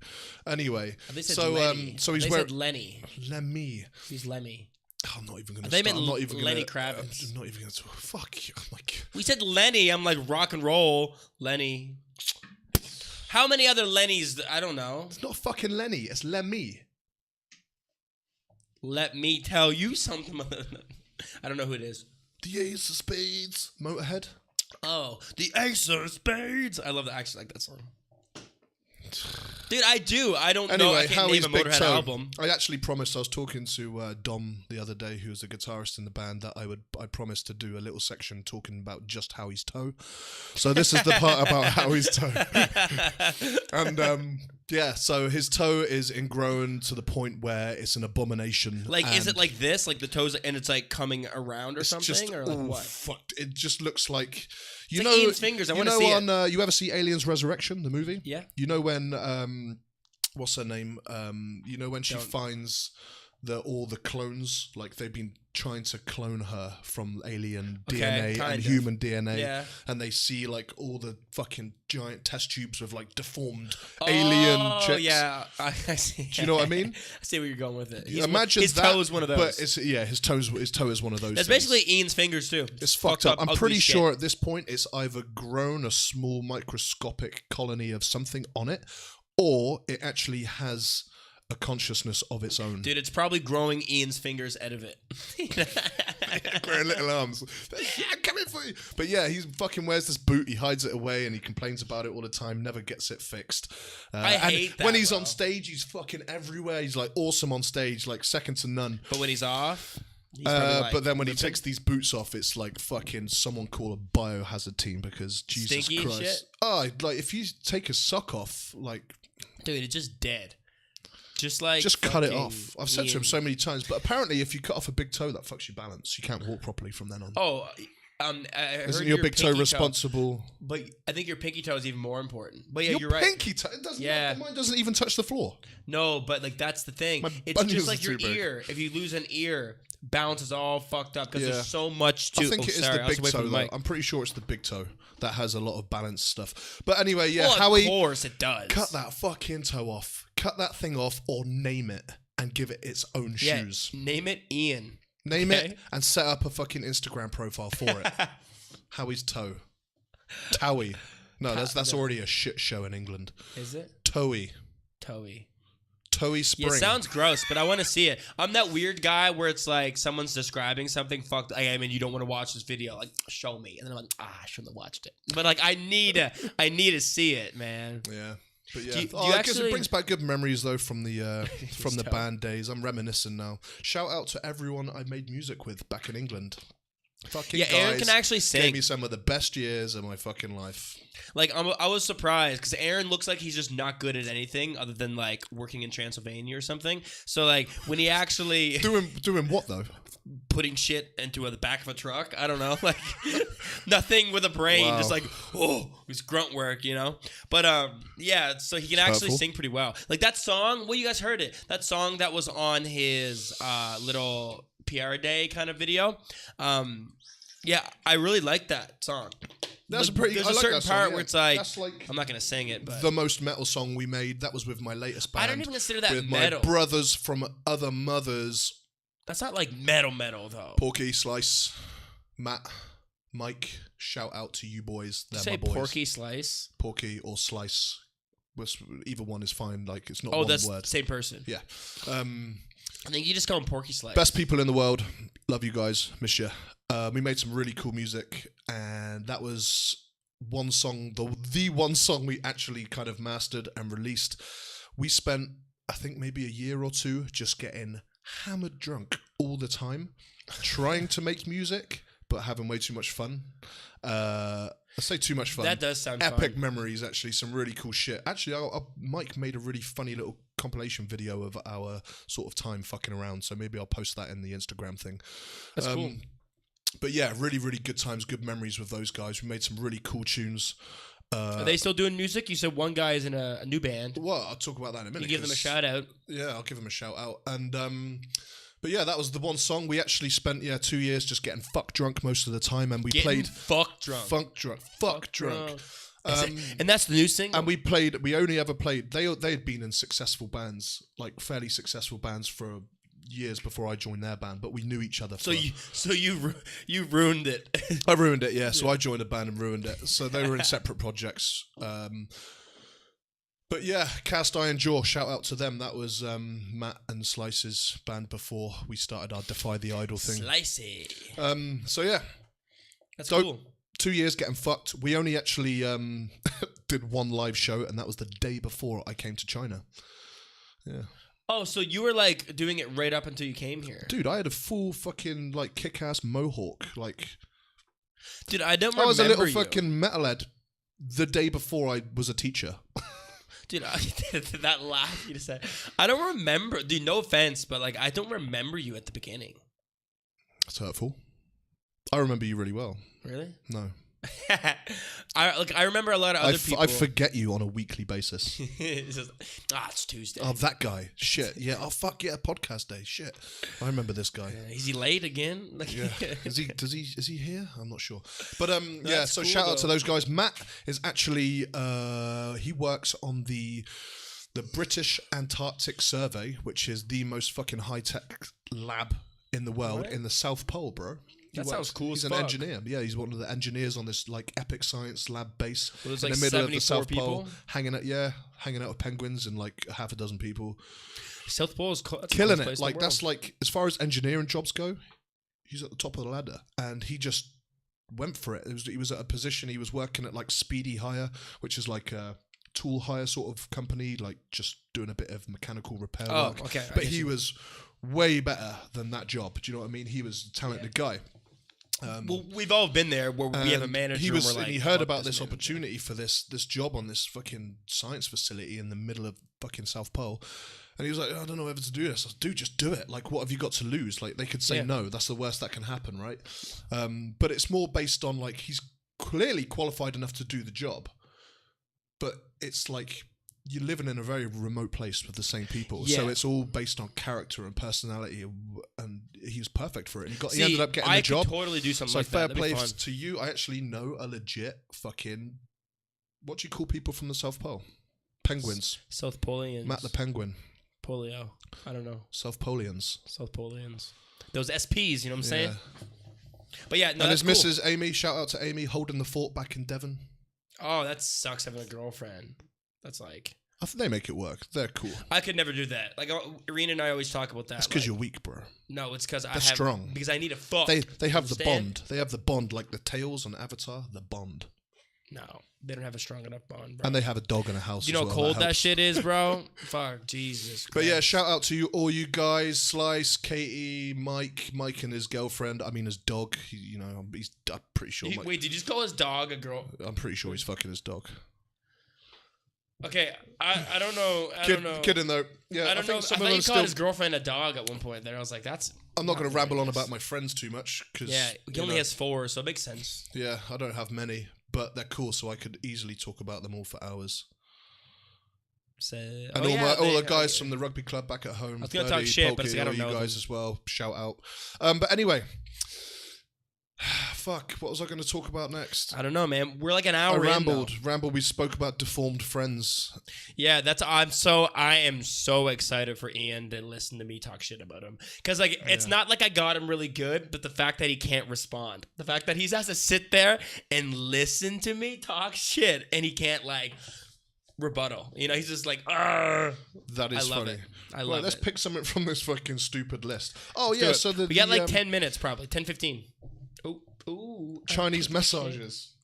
Speaker 2: Anyway,
Speaker 1: They said
Speaker 2: so
Speaker 1: Lenny.
Speaker 2: so he's
Speaker 1: they
Speaker 2: wearing
Speaker 1: said Lenny.
Speaker 2: Lemmy.
Speaker 1: He's Lemmy.
Speaker 2: I'm not even gonna.
Speaker 1: They
Speaker 2: start.
Speaker 1: meant
Speaker 2: I'm not even
Speaker 1: Lenny
Speaker 2: gonna,
Speaker 1: Kravitz.
Speaker 2: I'm not even gonna. Fuck you. I'm like.
Speaker 1: We said Lenny. I'm like rock and roll. Lenny. How many other Lennys? I don't know.
Speaker 2: It's not fucking Lenny. It's Lemmy.
Speaker 1: Let me tell you something. I don't know who it is.
Speaker 2: The Ace of Spades. Motorhead.
Speaker 1: Oh, the Ace of Spades. I love that. I actually like that song. Dude, I do. I don't know. I can't name a Motorhead album.
Speaker 2: I actually promised. I was talking to Dom the other day, who was a guitarist in the band, that I promised to do a little section talking about just Howie's toe. So this is the part about Howie's toe. And yeah, so his toe is ingrown to the point where it's an abomination.
Speaker 1: Like, is it like this? Like the toes, and it's like coming around or something?
Speaker 2: Just,
Speaker 1: or like what?
Speaker 2: Fucked. It just looks like...
Speaker 1: It's like Ian's fingers. I want to see it.
Speaker 2: You ever see Aliens Resurrection, the movie?
Speaker 1: Yeah.
Speaker 2: You know when... what's her name? You know when she finds all the clones, like they've been trying to clone her from alien
Speaker 1: Okay,
Speaker 2: DNA
Speaker 1: kind
Speaker 2: and
Speaker 1: of.
Speaker 2: human DNA,
Speaker 1: Yeah.
Speaker 2: and they see like all the fucking giant test tubes with like deformed alien chicks.
Speaker 1: Oh yeah, I see.
Speaker 2: Do you know what I mean?
Speaker 1: I see where you're going with it.
Speaker 2: Imagine
Speaker 1: his
Speaker 2: that,
Speaker 1: toe is one of those.
Speaker 2: But his toe is one of those.
Speaker 1: That's
Speaker 2: things.
Speaker 1: basically Ian's fingers too.
Speaker 2: It's fucked up. I'm
Speaker 1: ugly
Speaker 2: pretty
Speaker 1: shit.
Speaker 2: sure at this point it's either grown a small microscopic colony of something on it, or it actually has a consciousness of its own.
Speaker 1: Dude, it's probably growing Ian's fingers out of it.
Speaker 2: Growing little arms. I'm coming for you. But yeah, he fucking wears this boot. He hides it away and he complains about it all the time. Never gets it fixed.
Speaker 1: I hate that,
Speaker 2: when he's
Speaker 1: bro.
Speaker 2: on stage, he's fucking everywhere. He's like awesome on stage, like second to none.
Speaker 1: But when he's off, he's probably like,
Speaker 2: but then when he takes these boots off, it's like fucking someone call a biohazard team because Jesus
Speaker 1: Stinky
Speaker 2: Christ.
Speaker 1: shit?
Speaker 2: Oh, like if you take a sock off, like
Speaker 1: dude, it's just dead. Just
Speaker 2: cut it
Speaker 1: fucking
Speaker 2: off. I've said to him
Speaker 1: Ian.
Speaker 2: so many times, but apparently if you cut off a big toe, that fucks your balance. You can't walk properly from then on.
Speaker 1: Oh, I heard
Speaker 2: Isn't your big toe
Speaker 1: pinky
Speaker 2: responsible?
Speaker 1: But I think your pinky toe is even more important. But yeah,
Speaker 2: Your
Speaker 1: you're right.
Speaker 2: pinky toe, it doesn't.
Speaker 1: Yeah.
Speaker 2: Mine doesn't even touch the floor.
Speaker 1: No, but like that's the thing.
Speaker 2: My
Speaker 1: It's
Speaker 2: bunions
Speaker 1: just
Speaker 2: are
Speaker 1: like your
Speaker 2: too big.
Speaker 1: ear. If you lose an ear, balance is all fucked up because
Speaker 2: Yeah.
Speaker 1: there's so much to.
Speaker 2: I think it is
Speaker 1: sorry,
Speaker 2: the
Speaker 1: I was
Speaker 2: big
Speaker 1: away
Speaker 2: toe.
Speaker 1: from the
Speaker 2: Though.
Speaker 1: mic.
Speaker 2: I'm pretty sure it's the big toe that has a lot of balance stuff. But anyway, yeah,
Speaker 1: Well,
Speaker 2: Howie,
Speaker 1: of course it does.
Speaker 2: cut that fucking toe off. Cut that thing off, or name it and give it its own
Speaker 1: Yeah,
Speaker 2: shoes.
Speaker 1: name it Ian.
Speaker 2: Name
Speaker 1: Okay.
Speaker 2: it and set up a fucking Instagram profile for it. Howie's toe. Towie. No, that's already a shit show in England.
Speaker 1: Is it
Speaker 2: Towie.
Speaker 1: Toey?
Speaker 2: Towie Spring.
Speaker 1: Yeah, it sounds gross, but I want to see it. I'm that weird guy where it's like someone's describing something fucked. I mean, you don't want to watch this video. Like, show me, and then I'm like, I shouldn't have watched it. But like, I need to see it, man.
Speaker 2: Yeah. But yeah,
Speaker 1: Do you
Speaker 2: I guess
Speaker 1: actually-
Speaker 2: it brings back good memories though from the
Speaker 1: toe.
Speaker 2: band days. I'm reminiscing now. Shout out to everyone I made music with back in England. Fucking
Speaker 1: Yeah, Aaron
Speaker 2: guys
Speaker 1: can actually
Speaker 2: gave
Speaker 1: sing.
Speaker 2: me some of the best years of my fucking life.
Speaker 1: Like, I was surprised because Aaron looks like he's just not good at anything other than like working in Transylvania or something. So like when he actually
Speaker 2: Doing what though?
Speaker 1: putting shit into the back of a truck, I don't know, like nothing with a brain,
Speaker 2: Wow.
Speaker 1: just like it's grunt work, you know. But yeah, so he can actually
Speaker 2: Hurtful.
Speaker 1: sing pretty well. Like that song, well, you guys heard it. That song that was on his little PR day kind of video. Yeah, I really like that song.
Speaker 2: That's
Speaker 1: Like,
Speaker 2: a pretty.
Speaker 1: There's
Speaker 2: I
Speaker 1: a
Speaker 2: like
Speaker 1: certain
Speaker 2: that song,
Speaker 1: part
Speaker 2: yeah.
Speaker 1: where it's like,
Speaker 2: That's like
Speaker 1: I'm not gonna sing it, but
Speaker 2: the most metal song we made. That was with my latest band.
Speaker 1: I don't even consider that
Speaker 2: with
Speaker 1: metal.
Speaker 2: my brothers from other mothers.
Speaker 1: That's not like metal though.
Speaker 2: Porky, Slice, Matt, Mike. Shout out to you boys.
Speaker 1: Did
Speaker 2: They're
Speaker 1: you say
Speaker 2: my boys.
Speaker 1: Porky Slice?
Speaker 2: Porky or Slice. Either one is fine. Like it's not
Speaker 1: Oh,
Speaker 2: one
Speaker 1: that's
Speaker 2: word.
Speaker 1: the same person.
Speaker 2: Yeah.
Speaker 1: I think you just call him Porky Slice.
Speaker 2: Best people in the world. Love you guys. Miss you. We made some really cool music, and that was one song, the one song we actually kind of mastered and released. We spent, I think, maybe a year or two just getting hammered drunk all the time, trying to make music, but having way too much fun. I say too much fun.
Speaker 1: That does sound
Speaker 2: Epic
Speaker 1: fun.
Speaker 2: memories, actually. Some really cool shit. Actually, Mike made a really funny little compilation video of our sort of time fucking around, so maybe I'll post that in the Instagram thing.
Speaker 1: That's cool.
Speaker 2: But yeah, really, really good times, good memories with those guys. We made some really cool tunes.
Speaker 1: Are they still doing music? You said one guy is in a new band.
Speaker 2: Well, I'll talk about that in a minute.
Speaker 1: You give them a
Speaker 2: 'cause-
Speaker 1: shout out.
Speaker 2: Yeah, I'll give them a shout out. And but yeah, that was the one song we actually spent 2 years just getting fuck drunk most of the time, and we played
Speaker 1: fuck drunk.
Speaker 2: fuck drunk.
Speaker 1: And that's the new single.
Speaker 2: And we only ever played. They had been in successful bands, like fairly successful bands for years before I joined their band, but we knew each other.
Speaker 1: so you ruined it.
Speaker 2: I ruined it, yeah. So I joined a band and ruined it. So they were in separate projects. But yeah, Cast Iron Jaw, shout out to them. That was Matt and Slice's band before we started our Defy the Idol thing.
Speaker 1: Slicey.
Speaker 2: So yeah,
Speaker 1: That's
Speaker 2: Dope.
Speaker 1: cool.
Speaker 2: 2 years getting fucked. We only actually did one live show, and that was the day before I came to China. Yeah.
Speaker 1: Oh, so you were like doing it right up until you came here.
Speaker 2: Dude, I had a full fucking like kick-ass mohawk. Like
Speaker 1: Dude, I don't
Speaker 2: I
Speaker 1: remember
Speaker 2: was a little
Speaker 1: you.
Speaker 2: fucking metalhead the day before I was a teacher.
Speaker 1: Dude, that laugh you just said. I don't remember. Dude, no offense, but like I don't remember you at the beginning.
Speaker 2: That's hurtful. I remember you really well.
Speaker 1: Really?
Speaker 2: No.
Speaker 1: I remember a lot of other people.
Speaker 2: I forget you on a weekly basis.
Speaker 1: It's just, it's Tuesday.
Speaker 2: Oh, that guy. Shit. Yeah. Oh, fuck yeah. Podcast day. Shit. I remember this guy.
Speaker 1: Is he late again?
Speaker 2: Yeah. Is he here? I'm not sure. But yeah. So
Speaker 1: cool,
Speaker 2: shout out
Speaker 1: though.
Speaker 2: to those guys. Matt is actually he works on the British Antarctic Survey, which is the most fucking high tech lab in the world in the South Pole, bro.
Speaker 1: That sounds cool.
Speaker 2: He's an engineer. Yeah, he's one of the engineers on this like epic science lab base
Speaker 1: Well,
Speaker 2: in
Speaker 1: like
Speaker 2: the middle of the
Speaker 1: 74
Speaker 2: South Pole,
Speaker 1: people?
Speaker 2: hanging out with penguins and like half a dozen people,
Speaker 1: South Pole is
Speaker 2: killing it. Like that's like as far as engineering jobs go, he's at the top of the ladder, and he just went for it. He was at a position. He was working at like Speedy Hire, which is like a tool hire sort of company, like just doing a bit of mechanical repair work.
Speaker 1: Okay.
Speaker 2: But he was way better than that job. Do you know what I mean? He was a talented guy.
Speaker 1: Well, we've all been there where we have a manager.
Speaker 2: And he heard about this opportunity for this job on this fucking science facility in the middle of fucking South Pole. And he was like, I don't know whether to do this. I was like, dude, just do it. Like, what have you got to lose? Like, they could say no. That's the worst that can happen, right? But it's more based on, like, he's clearly qualified enough to do the job. But it's like you're living in a very remote place with the same people. So it's all based on character and personality. And he was perfect for it. He ended up getting the job.
Speaker 1: I could totally do something
Speaker 2: So
Speaker 1: like
Speaker 2: fair
Speaker 1: that.
Speaker 2: play to you. I actually know a legit fucking... What do you call people from the South Pole? Penguins.
Speaker 1: South Polians.
Speaker 2: Matt the Penguin.
Speaker 1: Polio. I don't know.
Speaker 2: South Polians.
Speaker 1: South Polians. Those SPs, you know what I'm saying? But yeah, no,
Speaker 2: and
Speaker 1: that's
Speaker 2: his
Speaker 1: cool.
Speaker 2: Mrs. Amy, shout out to Amy, holding the fort back in Devon.
Speaker 1: Oh, that sucks having a girlfriend. That's like...
Speaker 2: I think they make it work. They're cool.
Speaker 1: I could never do that. Like, Irina and I always talk about that.
Speaker 2: It's because
Speaker 1: like,
Speaker 2: you're weak, bro.
Speaker 1: No, it's because
Speaker 2: They're strong.
Speaker 1: Because I need a fuck.
Speaker 2: They have the
Speaker 1: Understand?
Speaker 2: bond. They have the bond like the tails on Avatar, the bond.
Speaker 1: No, they don't have a strong enough bond, bro.
Speaker 2: And they have a dog in a house.
Speaker 1: You know
Speaker 2: as
Speaker 1: how
Speaker 2: well.
Speaker 1: cold that
Speaker 2: helps.
Speaker 1: shit is, bro? Fuck, Jesus
Speaker 2: But yeah,
Speaker 1: Christ.
Speaker 2: shout out to you, all you guys, Slice, Katie, Mike and his girlfriend. I mean, his dog. I'm pretty sure.
Speaker 1: Wait, did you just call his dog a girl?
Speaker 2: I'm pretty sure he's fucking his dog.
Speaker 1: Okay, I don't know. I don't know.
Speaker 2: Kidding though. Yeah,
Speaker 1: I don't know. I
Speaker 2: some
Speaker 1: thought
Speaker 2: of
Speaker 1: you
Speaker 2: them
Speaker 1: called his girlfriend a dog at one point. There, I was like, that's.
Speaker 2: I'm not going to ramble on
Speaker 1: nice.
Speaker 2: about my friends too much because
Speaker 1: Yeah, he only has 4, so it makes sense.
Speaker 2: Yeah, I don't have many, but they're cool, so I could easily talk about them all for hours.
Speaker 1: So,
Speaker 2: And all the guys from the rugby club back at home.
Speaker 1: I was gonna talk shit, but it's like, I don't know
Speaker 2: you guys
Speaker 1: them.
Speaker 2: as well. Shout out. But anyway, fuck. What was I going to talk about next?
Speaker 1: I don't know, man. We're like an hour
Speaker 2: I
Speaker 1: in, though.
Speaker 2: rambled. We spoke about deformed friends.
Speaker 1: Yeah, I am so excited for Ian to listen to me talk shit about him. Because like it's not like I got him really good, but the fact that he can't respond. The fact that he has to sit there and listen to me talk shit and he can't like rebuttal. He's just like, Arr!
Speaker 2: That is
Speaker 1: I love
Speaker 2: funny.
Speaker 1: it. I love
Speaker 2: Let's
Speaker 1: it.
Speaker 2: pick something from this fucking stupid list. Oh
Speaker 1: Do
Speaker 2: yeah,
Speaker 1: it.
Speaker 2: so
Speaker 1: we got like 10 minutes probably. 10, 15. Ooh.
Speaker 2: Chinese massages.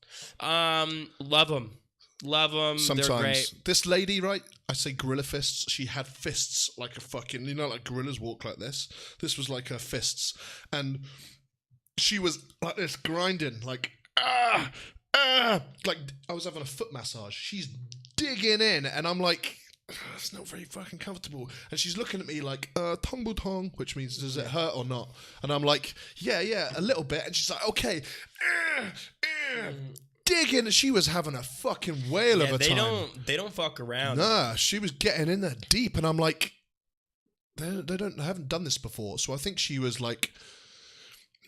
Speaker 1: Love them. Love them.
Speaker 2: Sometimes
Speaker 1: They're great.
Speaker 2: this lady, right? I say gorilla fists. She had fists like a fucking, like gorillas walk like this. This was like her fists, and she was like this grinding, like like I was having a foot massage. She's digging in, and I'm like, it's not very fucking comfortable. And she's looking at me like, tong bu tong, which means does it hurt or not? And I'm like, yeah, a little bit. And she's like, okay, digging. And she was having a fucking whale of a time.
Speaker 1: They don't fuck around.
Speaker 2: Nah, she was getting in there deep, and I'm like, they haven't done this before. So I think she was like,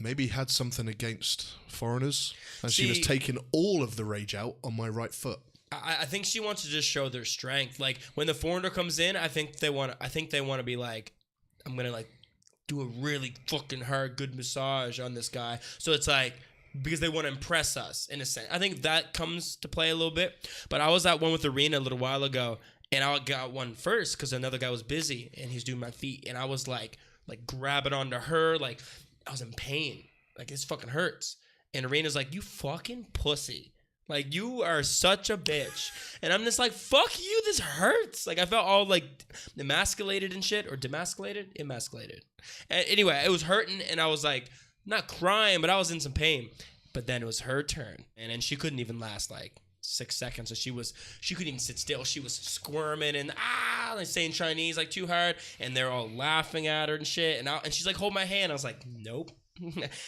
Speaker 2: maybe had something against foreigners, and she was taking all of the rage out on my right foot.
Speaker 1: I think she wants to just show their strength. Like when the foreigner comes in, I think they want to be like, I'm gonna like do a really fucking hard good massage on this guy. So it's like because they want to impress us in a sense. I think that comes to play a little bit. But I was at one with Arena a little while ago, and I got one first because another guy was busy and he's doing my feet, and I was like grabbing onto her, like I was in pain, like this fucking hurts. And Arena's like, you fucking pussy. Like, you are such a bitch. And I'm just like, fuck you, this hurts. Like, I felt all, like, emasculated and shit. Or demasculated? Emasculated. And anyway, it was hurting, and I was, like, not crying, but I was in some pain. But then it was her turn. And then she couldn't even last, like, 6 seconds. So she couldn't even sit still. She was squirming and, like, saying Chinese, like, too hard. And they're all laughing at her and shit. And she's like, hold my hand. I was like, nope.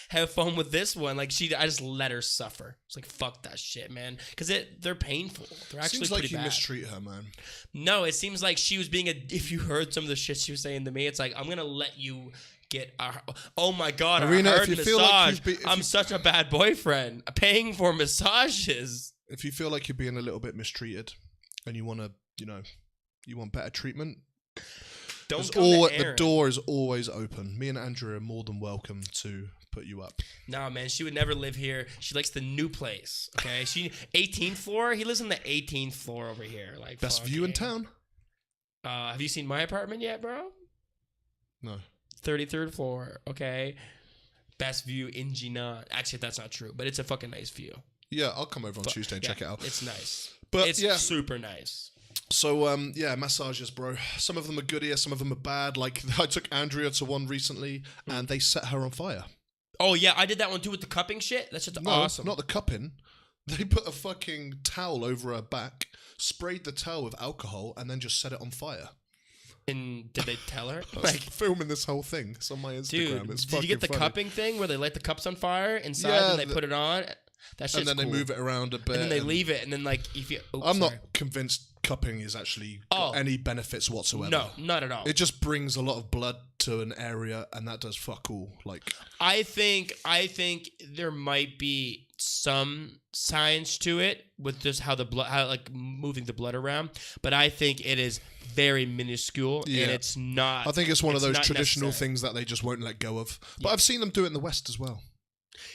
Speaker 1: have fun with this one. Like I just let her suffer. It's like, fuck that shit, man. Because they're painful. They're actually
Speaker 2: Seems like
Speaker 1: pretty
Speaker 2: you
Speaker 1: bad.
Speaker 2: mistreat her, man.
Speaker 1: No, it seems like she was being if you heard some of the shit she was saying to me, it's like, I'm gonna let you get oh my god,
Speaker 2: Arena,
Speaker 1: a
Speaker 2: if
Speaker 1: hard
Speaker 2: you
Speaker 1: massage.
Speaker 2: feel like
Speaker 1: I'm such a bad boyfriend paying for massages.
Speaker 2: If you feel like you're being a little bit mistreated and you want to, you want better treatment, the door is always open. Me and Andrew are more than welcome to put you up.
Speaker 1: No, man, she would never live here. She likes the new place. Okay, 18th floor. He lives on the 18th floor over here. Like
Speaker 2: best view in town.
Speaker 1: Have you seen my apartment yet, bro?
Speaker 2: No.
Speaker 1: 33rd floor. Okay, best view in Jinan. Actually, that's not true, but it's a fucking nice view.
Speaker 2: Yeah, I'll come over on Tuesday and check it out.
Speaker 1: It's nice,
Speaker 2: but
Speaker 1: it's super nice.
Speaker 2: So, massages, bro. Some of them are good here, some of them are bad. Like, I took Andrea to one recently, and they set her on fire.
Speaker 1: Oh, yeah, I did that one too with the cupping shit. That's just awesome.
Speaker 2: Not the cupping. They put a fucking towel over her back, sprayed the towel with alcohol, and then just set it on fire.
Speaker 1: And did they tell her?
Speaker 2: I was filming this whole thing. It's on my Instagram.
Speaker 1: Dude,
Speaker 2: it's
Speaker 1: did you get the
Speaker 2: funny.
Speaker 1: cupping thing where they light the cups on fire inside and they put it on? That shit's
Speaker 2: and then
Speaker 1: cool.
Speaker 2: they move it around a bit.
Speaker 1: And then they leave it, and then like if you...
Speaker 2: I'm not convinced cupping is actually got any benefits whatsoever.
Speaker 1: No, not at all.
Speaker 2: It just brings a lot of blood to an area, and that does fuck all. Like,
Speaker 1: I think there might be some science to it with just how moving the blood around, but I think it is very minuscule, and it's not.
Speaker 2: I think it's one of those traditional things that they just won't let go of. But I've seen them do it in the West as well.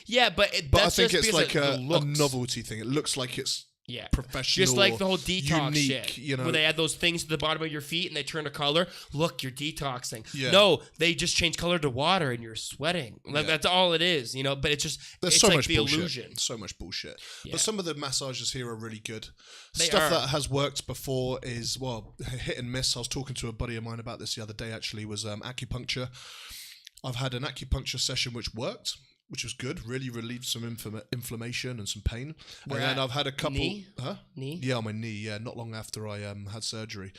Speaker 1: Yeah, but
Speaker 2: I think it's like a novelty thing. It looks like it's professional,
Speaker 1: just like the whole detox
Speaker 2: unique,
Speaker 1: shit. Where they add those things to the bottom of your feet and they turn a color. Look, you're detoxing.
Speaker 2: Yeah.
Speaker 1: No, they just change color to water and you're sweating. Like, that's all it is, But it's just
Speaker 2: there's so
Speaker 1: like
Speaker 2: much
Speaker 1: the
Speaker 2: bullshit.
Speaker 1: illusion.
Speaker 2: So much bullshit.
Speaker 1: Yeah.
Speaker 2: But some of the massages here are really good.
Speaker 1: They
Speaker 2: Stuff
Speaker 1: are.
Speaker 2: that has worked before is hit and miss. I was talking to a buddy of mine about this the other day. Actually, was acupuncture. I've had an acupuncture session which worked, which was good, really relieved some inflammation and some pain. And then I've had a couple...
Speaker 1: Knee?
Speaker 2: Huh?
Speaker 1: Knee?
Speaker 2: Yeah, on my knee, not long after I had surgery.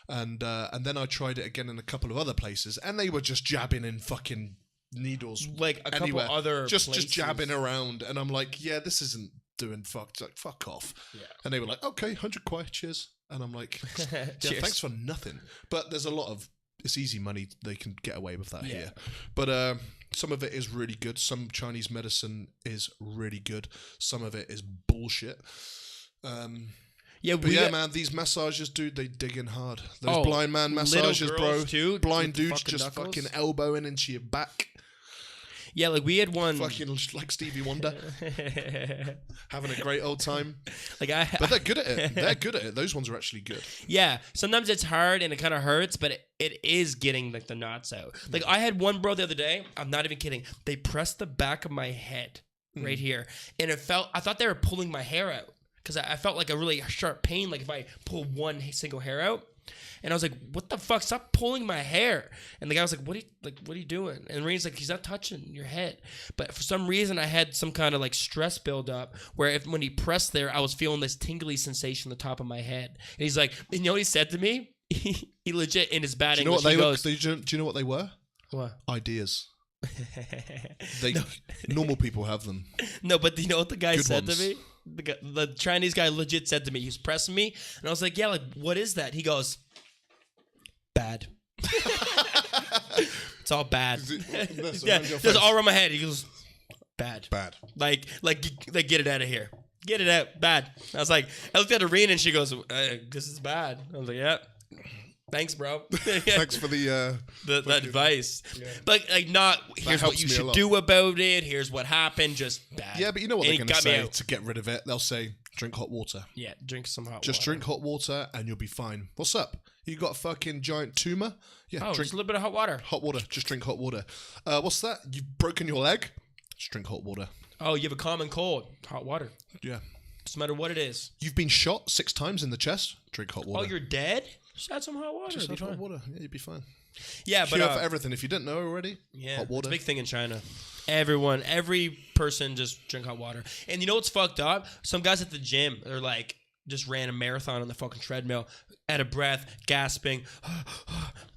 Speaker 2: And then I tried it again in a couple of other places, and they were just jabbing in fucking needles
Speaker 1: like a couple other
Speaker 2: just
Speaker 1: places.
Speaker 2: jabbing around. And I'm like, yeah, this isn't doing fuck off. Yeah. And they were like, okay, 100 kwai, cheers. And I'm like, yeah, thanks for nothing. But there's a lot of... It's easy money. They can get away with that here. But some of it is really good. Some Chinese medicine is really good. Some of it is bullshit. Man, these massages, dude, they dig in hard. Those blind man massages, bro.
Speaker 1: Too,
Speaker 2: blind dudes just fucking elbowing into your back.
Speaker 1: Yeah, like we had one...
Speaker 2: Fucking like Stevie Wonder. Having a great old time.
Speaker 1: But
Speaker 2: they're good at it. They're good at it. Those ones are actually good.
Speaker 1: Yeah, sometimes it's hard and it kind of hurts, but it is getting like the knots out. Like I had one bro the other day, I'm not even kidding, they pressed the back of my head right here, and I thought they were pulling my hair out, because I felt like a really sharp pain, like if I pull one single hair out. And I was like, what the fuck? Stop pulling my hair. And the guy was like, what are you doing? And Rain's like, he's not touching your head. But for some reason, I had some kind of like stress buildup where when he pressed there, I was feeling this tingly sensation on the top of my head. And he's like, you know what he said to me? He legit, in his bad English,
Speaker 2: do you know what they were?
Speaker 1: What?
Speaker 2: Ideas. Normal people have them.
Speaker 1: No, but you know what the guy
Speaker 2: Good
Speaker 1: said
Speaker 2: ones.
Speaker 1: to me? The Chinese guy legit said to me, he was pressing me, and I was like, yeah, like, what is that? He goes, bad. It's all bad. It's all around my head. He goes, bad. Like get it out of here. Get it out. Bad. I looked at Arena and she goes, this is bad. I was like, yeah. Thanks, bro.
Speaker 2: Thanks for the
Speaker 1: advice. Yeah. But like, not here's what you should do about it. Here's what happened. Just bad.
Speaker 2: Yeah, but you know what they're going to say to get rid of it? They'll say, drink hot water.
Speaker 1: Yeah, drink some hot water.
Speaker 2: Just drink hot water and you'll be fine. What's up? You got a fucking giant tumor? Yeah, drink
Speaker 1: just a little bit of hot water.
Speaker 2: Hot water. Just drink hot water. What's that? You've broken your leg? Just drink hot water.
Speaker 1: Oh, you have a common cold. Hot water.
Speaker 2: Yeah.
Speaker 1: Doesn't matter what it is.
Speaker 2: You've been shot 6 times in the chest? Drink hot water.
Speaker 1: Oh, you're dead? Just add some hot water.
Speaker 2: Just add hot water. Yeah, you'd be fine.
Speaker 1: Yeah,
Speaker 2: Cure for everything. If you didn't know already, hot water.
Speaker 1: It's a big thing in China. Every person just drink hot water. And you know what's fucked up? Some guys at the gym, they're like, just ran a marathon on the fucking treadmill, out of breath, gasping,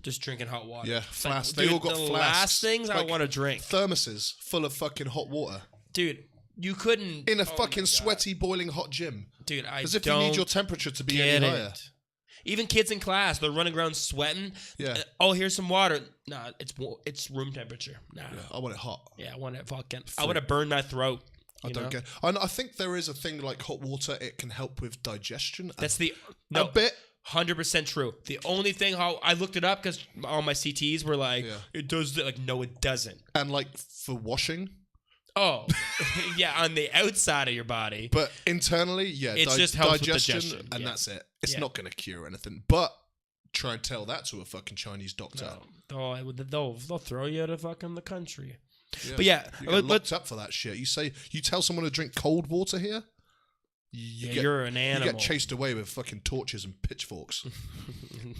Speaker 1: just drinking hot water.
Speaker 2: Yeah,
Speaker 1: It's like,
Speaker 2: flasks.
Speaker 1: dude,
Speaker 2: They all got
Speaker 1: the
Speaker 2: flasks.
Speaker 1: last things I
Speaker 2: Like
Speaker 1: want to drink.
Speaker 2: Thermoses full of fucking hot water.
Speaker 1: Dude, you couldn't...
Speaker 2: In a
Speaker 1: oh my
Speaker 2: fucking
Speaker 1: God.
Speaker 2: sweaty, boiling hot gym.
Speaker 1: Dude, I
Speaker 2: As if
Speaker 1: don't
Speaker 2: you need your temperature to be
Speaker 1: get
Speaker 2: any
Speaker 1: it.
Speaker 2: higher.
Speaker 1: Even kids in class, they're running around sweating.
Speaker 2: Yeah.
Speaker 1: Oh, here's some water. Nah, it's room temperature. Nah.
Speaker 2: Yeah, I want it hot.
Speaker 1: Yeah, I want it fucking... I want to burn my throat.
Speaker 2: I don't get. I think there is a thing like hot water. It can help with digestion.
Speaker 1: That's
Speaker 2: a
Speaker 1: no
Speaker 2: bit.
Speaker 1: 100% true. The only thing how I looked it up because all my CTs were like, it does. Like, no, it doesn't.
Speaker 2: And like for washing.
Speaker 1: Oh, yeah, on the outside of your body.
Speaker 2: But internally, yeah,
Speaker 1: it just helps
Speaker 2: digestion,
Speaker 1: with digestion,
Speaker 2: and
Speaker 1: yeah.
Speaker 2: that's it. It's
Speaker 1: Yeah.
Speaker 2: not going to cure anything. But try and tell that to a fucking Chinese doctor.
Speaker 1: No. They'll throw you out of fucking the country.
Speaker 2: Yeah.
Speaker 1: But yeah,
Speaker 2: you get locked up for that shit. You tell someone to drink cold water here.
Speaker 1: You're an animal.
Speaker 2: You get chased away with fucking torches and pitchforks.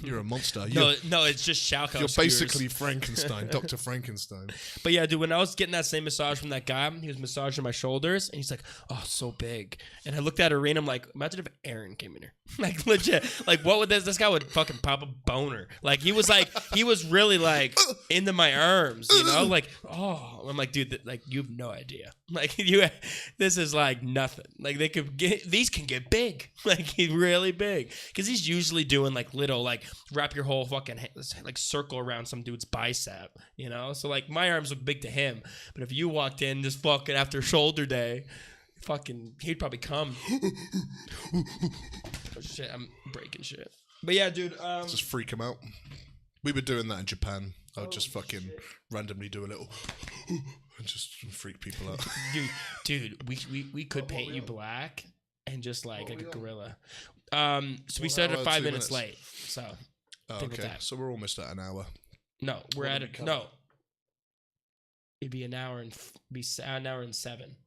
Speaker 2: You're a monster.
Speaker 1: No, it's just Shalko.
Speaker 2: You're basically Frankenstein, Dr. Frankenstein.
Speaker 1: But yeah, dude, when I was getting that same massage from that guy, he was massaging my shoulders, and he's like, "Oh, so big." And I looked at Irene, I'm like, "Imagine if Aaron came in here, like legit, like what would this guy would fucking pop a boner?" Like he was really like into my arms, you know, like oh, I'm like, dude, like you have no idea, like this is like nothing, like these can get big, like really big, because he's usually doing like little, like wrap your whole fucking like circle around some dude's bicep, you know. So like my arms look big to him, but if you walked in just fucking after shoulder day, fucking he'd probably come. Oh shit, I'm breaking shit. But yeah, dude,
Speaker 2: just freak him out. We were doing that in Japan. I would just fucking randomly do a little and just freak people out.
Speaker 1: dude, we could paint you black and just like a gorilla. So we started 5 minutes late. So think with that.
Speaker 2: So we're almost at an hour.
Speaker 1: No, we're at it. No, it'd be an hour and an hour and 7.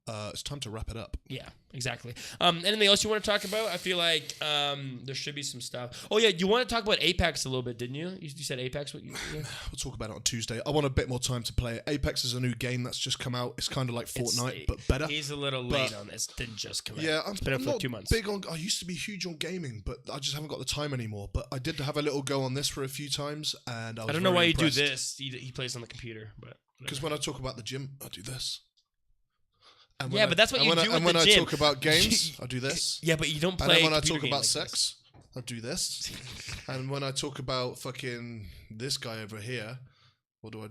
Speaker 2: It's time to wrap it up.
Speaker 1: Yeah, exactly. Anything else you want to talk about? I feel like there should be some stuff. Oh yeah, you want to talk about Apex a little bit, didn't you? You said Apex. What? We'll
Speaker 2: talk about it on Tuesday. I want a bit more time to play it. Apex is a new game that's just come out. It's kind of like Fortnite, but better.
Speaker 1: He's a little late on this. Didn't just come out.
Speaker 2: Yeah,
Speaker 1: it's been out for 2 months.
Speaker 2: I used to be huge on gaming, but I just haven't got the time anymore. But I did have a little go on this for a few times, and I don't know why impressed.
Speaker 1: You do this. He plays on the computer, but
Speaker 2: because when I talk about the gym, I do this.
Speaker 1: Yeah, but that's what you do.
Speaker 2: And when I talk about games, I do this.
Speaker 1: Yeah, but you don't play.
Speaker 2: And when I talk about sex, I do this. And when I talk about fucking this guy over here, what do? I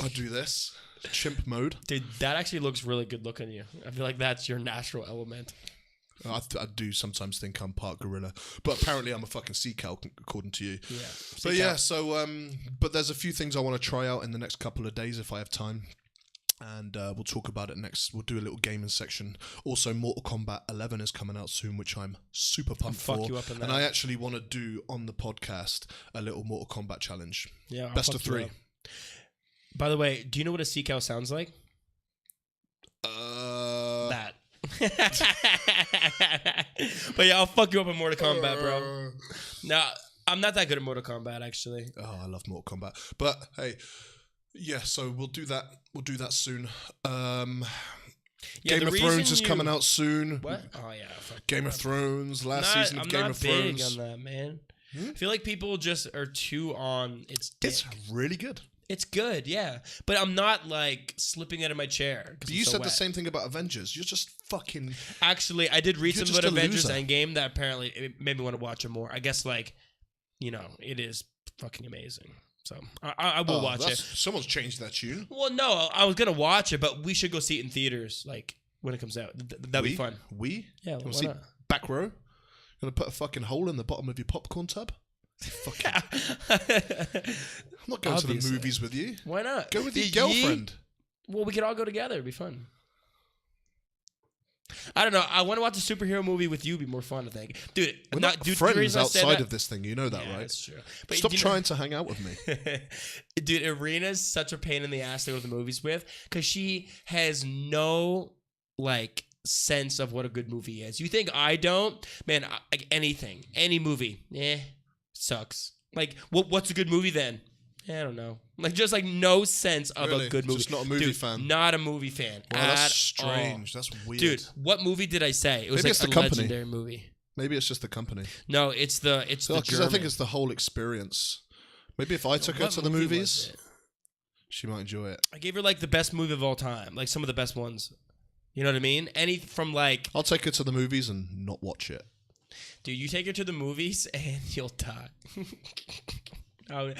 Speaker 2: do this. Chimp mode.
Speaker 1: Dude, that actually looks really good looking on you. I feel like that's your natural element.
Speaker 2: I do sometimes think I'm part gorilla, but apparently I'm a fucking sea cow according to you.
Speaker 1: Yeah.
Speaker 2: But yeah, so but there's a few things I want to try out in the next couple of days if I have time, and we'll talk about it next. We'll do a little gaming section. Also, Mortal Kombat 11 is coming out soon, which I'm super pumped for.
Speaker 1: You up in that.
Speaker 2: And I actually want to do on the podcast a little Mortal Kombat challenge.
Speaker 1: Yeah,
Speaker 2: best of 3.
Speaker 1: By the way, do you know what a sea cow sounds like? That. But yeah, I'll fuck you up in Mortal Kombat, bro. No, I'm not that good at Mortal Kombat, actually.
Speaker 2: Oh, I love Mortal Kombat. But hey, yeah, so we'll do that. We'll do that soon. Game of Thrones is coming out soon.
Speaker 1: What? Oh yeah.
Speaker 2: Game of Thrones, season of Game of Thrones.
Speaker 1: I'm not big on that, man. I feel like people just are too on its dick.
Speaker 2: It's really good.
Speaker 1: It's good, yeah. But I'm not like slipping out of my chair.
Speaker 2: But you said the same thing about Avengers. You're just fucking...
Speaker 1: Actually, I did read something about Avengers Endgame that apparently it made me want to watch it more. I guess like, you know, it is fucking amazing. So I will watch it.
Speaker 2: Someone's changed that tune.
Speaker 1: Well, no, I was going to watch it, but we should go see it in theaters like when it comes out. That'd be fun.
Speaker 2: Yeah,
Speaker 1: why
Speaker 2: see
Speaker 1: not?
Speaker 2: Back row? You going to put a fucking hole in the bottom of your popcorn tub? I'm not going to the movies with you.
Speaker 1: Why not?
Speaker 2: Go with your girlfriend.
Speaker 1: Well, we could all go together. It'd be fun. I don't know. I want to watch a superhero movie with you. It'd be more fun, I think. Dude,
Speaker 2: we're not friends outside of this thing. You know that, right?
Speaker 1: That's true. But
Speaker 2: stop trying to hang out with me.
Speaker 1: Dude, Irina's such a pain in the ass to go to the movies with because she has no, like, sense of what a good movie is. You think I don't? Man, like anything. Any movie. Sucks. Like, what's a good movie then? I don't know. Like, just like no sense of
Speaker 2: Really?
Speaker 1: a good movie.
Speaker 2: Just not a movie
Speaker 1: Dude,
Speaker 2: fan?
Speaker 1: Not a movie fan.
Speaker 2: Wow, that's
Speaker 1: at
Speaker 2: strange.
Speaker 1: all.
Speaker 2: That's weird.
Speaker 1: Dude, what movie did I say? It was
Speaker 2: Maybe
Speaker 1: like
Speaker 2: it's the
Speaker 1: a
Speaker 2: company.
Speaker 1: legendary movie.
Speaker 2: Maybe it's just the company.
Speaker 1: No, it's the
Speaker 2: Because
Speaker 1: German.
Speaker 2: I think it's the whole experience. Maybe if I took her
Speaker 1: What
Speaker 2: to the
Speaker 1: movie was
Speaker 2: movies,
Speaker 1: it?
Speaker 2: she might enjoy it.
Speaker 1: I gave her like the best movie of all time, like some of the best ones. You know what I mean? Any from like,
Speaker 2: I'll take her to the movies and not watch it.
Speaker 1: dude, you take her to the movies and you'll die. Oh,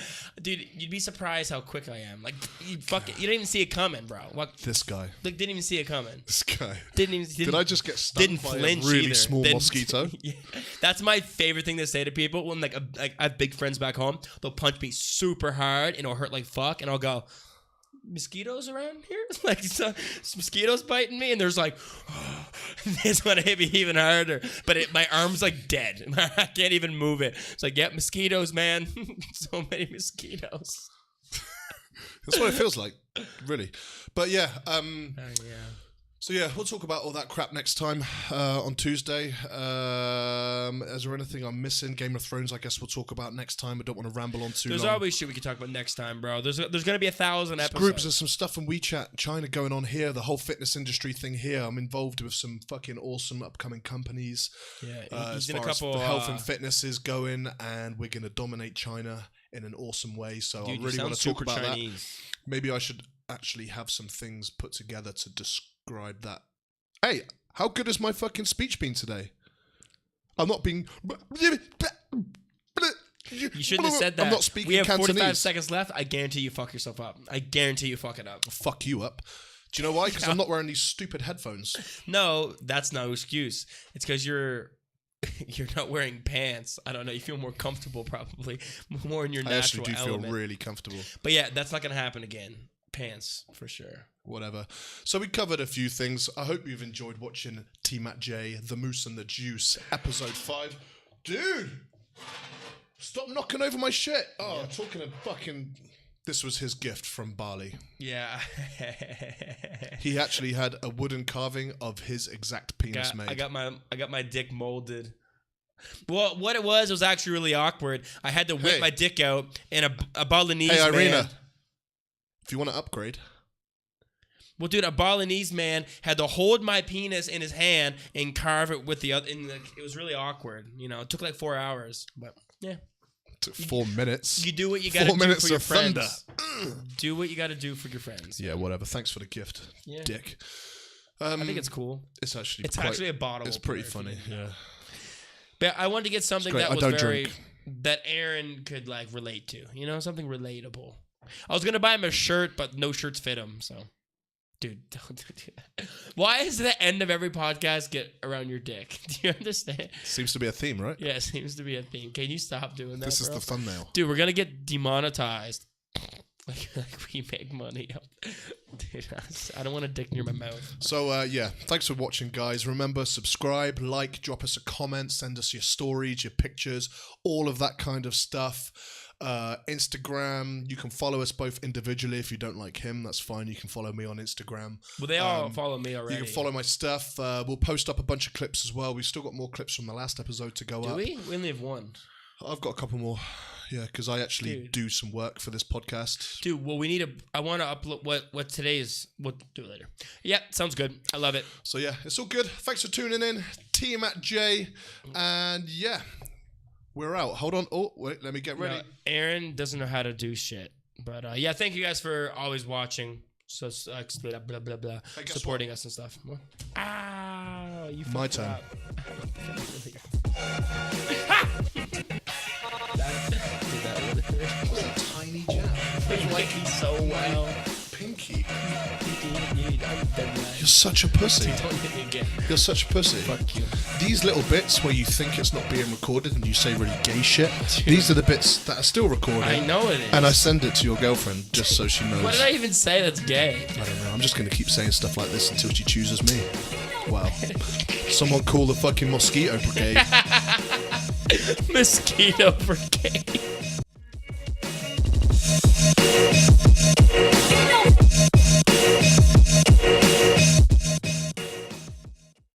Speaker 1: dude, you'd be surprised how quick I am. Like, you didn't even see it coming, bro. What?
Speaker 2: This guy.
Speaker 1: Like, didn't even see it coming.
Speaker 2: This guy.
Speaker 1: Didn't
Speaker 2: I just get stung by a really
Speaker 1: either.
Speaker 2: small mosquito?
Speaker 1: Yeah. That's my favorite thing to say to people when like I have big friends back home. They'll punch me super hard and it'll hurt like fuck, and I'll go, mosquitoes around here? Like, some mosquitoes biting me, and there's like, oh, this one hit me even harder. But my arm's like dead. I can't even move it. It's like, yeah, mosquitoes, man. So many mosquitoes.
Speaker 2: That's what it feels like, really. But yeah,
Speaker 1: Yeah.
Speaker 2: so yeah, we'll talk about all that crap next time on Tuesday. Is there anything I'm missing? Game of Thrones, I guess we'll talk about next time. I don't want to ramble on too
Speaker 1: There's
Speaker 2: long.
Speaker 1: always shit we could talk about next time, bro. There's going to be 1,000 episodes.
Speaker 2: Groups, there's some stuff from WeChat China going on here. The whole fitness industry thing here. I'm involved with some fucking awesome upcoming companies.
Speaker 1: Yeah,
Speaker 2: As
Speaker 1: he's in a
Speaker 2: far
Speaker 1: couple.
Speaker 2: as health and fitness is going, and we're going to dominate China in an awesome way. So
Speaker 1: dude,
Speaker 2: I really want to talk about
Speaker 1: Chinese.
Speaker 2: that. Maybe I should actually have some things put together to describe that. Hey, how good has my fucking speech been today? I'm not being.
Speaker 1: You shouldn't have said that.
Speaker 2: I'm not speaking
Speaker 1: We have
Speaker 2: Cantonese.
Speaker 1: 45 seconds left. I guarantee you fuck yourself up. I guarantee you fuck it up.
Speaker 2: Fuck you up. Do you know why? Because I'm not wearing these stupid headphones.
Speaker 1: No, that's no excuse. It's because you're not wearing pants. I don't know. You feel more comfortable, probably more in your
Speaker 2: I actually
Speaker 1: natural
Speaker 2: do
Speaker 1: element.
Speaker 2: feel really comfortable.
Speaker 1: But yeah, that's not gonna happen again. Pants for sure.
Speaker 2: Whatever. So we covered a few things. I hope you've enjoyed watching Tmatj, The Moose and the Juice, episode 5. Dude! Stop knocking over my shit. Oh, talking of fucking... This was his gift from Bali.
Speaker 1: Yeah.
Speaker 2: He actually had a wooden carving of his exact penis made.
Speaker 1: I got my dick molded. Well, what it was actually really awkward. I had to whip my dick out, and a Balinese
Speaker 2: Hey, Irina.
Speaker 1: man.
Speaker 2: If you want to upgrade...
Speaker 1: Well, dude, a Balinese man had to hold my penis in his hand and carve it with the other. It was really awkward. You know, it took like 4 hours, but yeah.
Speaker 2: It took 4 minutes.
Speaker 1: You do what you got to
Speaker 2: 4
Speaker 1: do
Speaker 2: minutes
Speaker 1: for your
Speaker 2: of thunder.
Speaker 1: friends. Do what you got to do for your friends.
Speaker 2: Yeah, whatever. Thanks for the gift,
Speaker 1: Yeah.
Speaker 2: dick.
Speaker 1: I think it's cool.
Speaker 2: It's actually
Speaker 1: Actually a bottle.
Speaker 2: It's pretty funny. Yeah.
Speaker 1: But I wanted to get something
Speaker 2: great.
Speaker 1: that
Speaker 2: I
Speaker 1: was
Speaker 2: don't
Speaker 1: very
Speaker 2: drink.
Speaker 1: that Aaron could like relate to. You know, something relatable. I was gonna buy him a shirt, but no shirts fit him. So, dude, don't do that. Why is the end of every podcast get around your dick? Do you understand?
Speaker 2: Seems to be a theme, right?
Speaker 1: Yeah, it seems to be a theme. Can you stop doing that?
Speaker 2: This is
Speaker 1: bro?
Speaker 2: the thumbnail.
Speaker 1: Dude, we're gonna get demonetized. Like we make money. Dude, I don't want a dick near my mouth.
Speaker 2: So, yeah, thanks for watching, guys. Remember, subscribe, like, drop us a comment, send us your stories, your pictures, all of that kind of stuff. Instagram, you can follow us both individually. If you don't like him, that's fine. You can follow me on Instagram.
Speaker 1: Well, they all follow me already.
Speaker 2: You can follow my stuff. We'll post up a bunch of clips as well. We've still got more clips from the last episode to go
Speaker 1: Do
Speaker 2: up.
Speaker 1: we? We only have one.
Speaker 2: I've got a couple more. Yeah, because I actually do some work for this podcast.
Speaker 1: Dude, well, we need I want to upload what today is. We'll do it later. Yeah, sounds good. I love it.
Speaker 2: So yeah, it's all good. Thanks for tuning in. Tmatj, and yeah, we're out. Hold on. Oh, wait, let me get ready.
Speaker 1: No, Aaron doesn't know how to do shit. But yeah, thank you guys for always watching. So blah blah blah blah, supporting us and stuff. What? Ah, you.
Speaker 2: My turn. Tiny jab.
Speaker 1: Pinky so well.
Speaker 2: Pinky.
Speaker 1: I'm done.
Speaker 2: You're such a pussy.
Speaker 1: Don't hit me again.
Speaker 2: You're such a pussy.
Speaker 1: Fuck you.
Speaker 2: These little bits where you think it's not being recorded and you say really gay shit, these are the bits that are still recorded.
Speaker 1: I know it is.
Speaker 2: And I send it to your girlfriend just so she knows.
Speaker 1: What did I even say that's gay?
Speaker 2: I don't know. I'm just going to keep saying stuff like this until she chooses me. Wow. Someone call the fucking mosquito brigade.
Speaker 1: Mosquito brigade.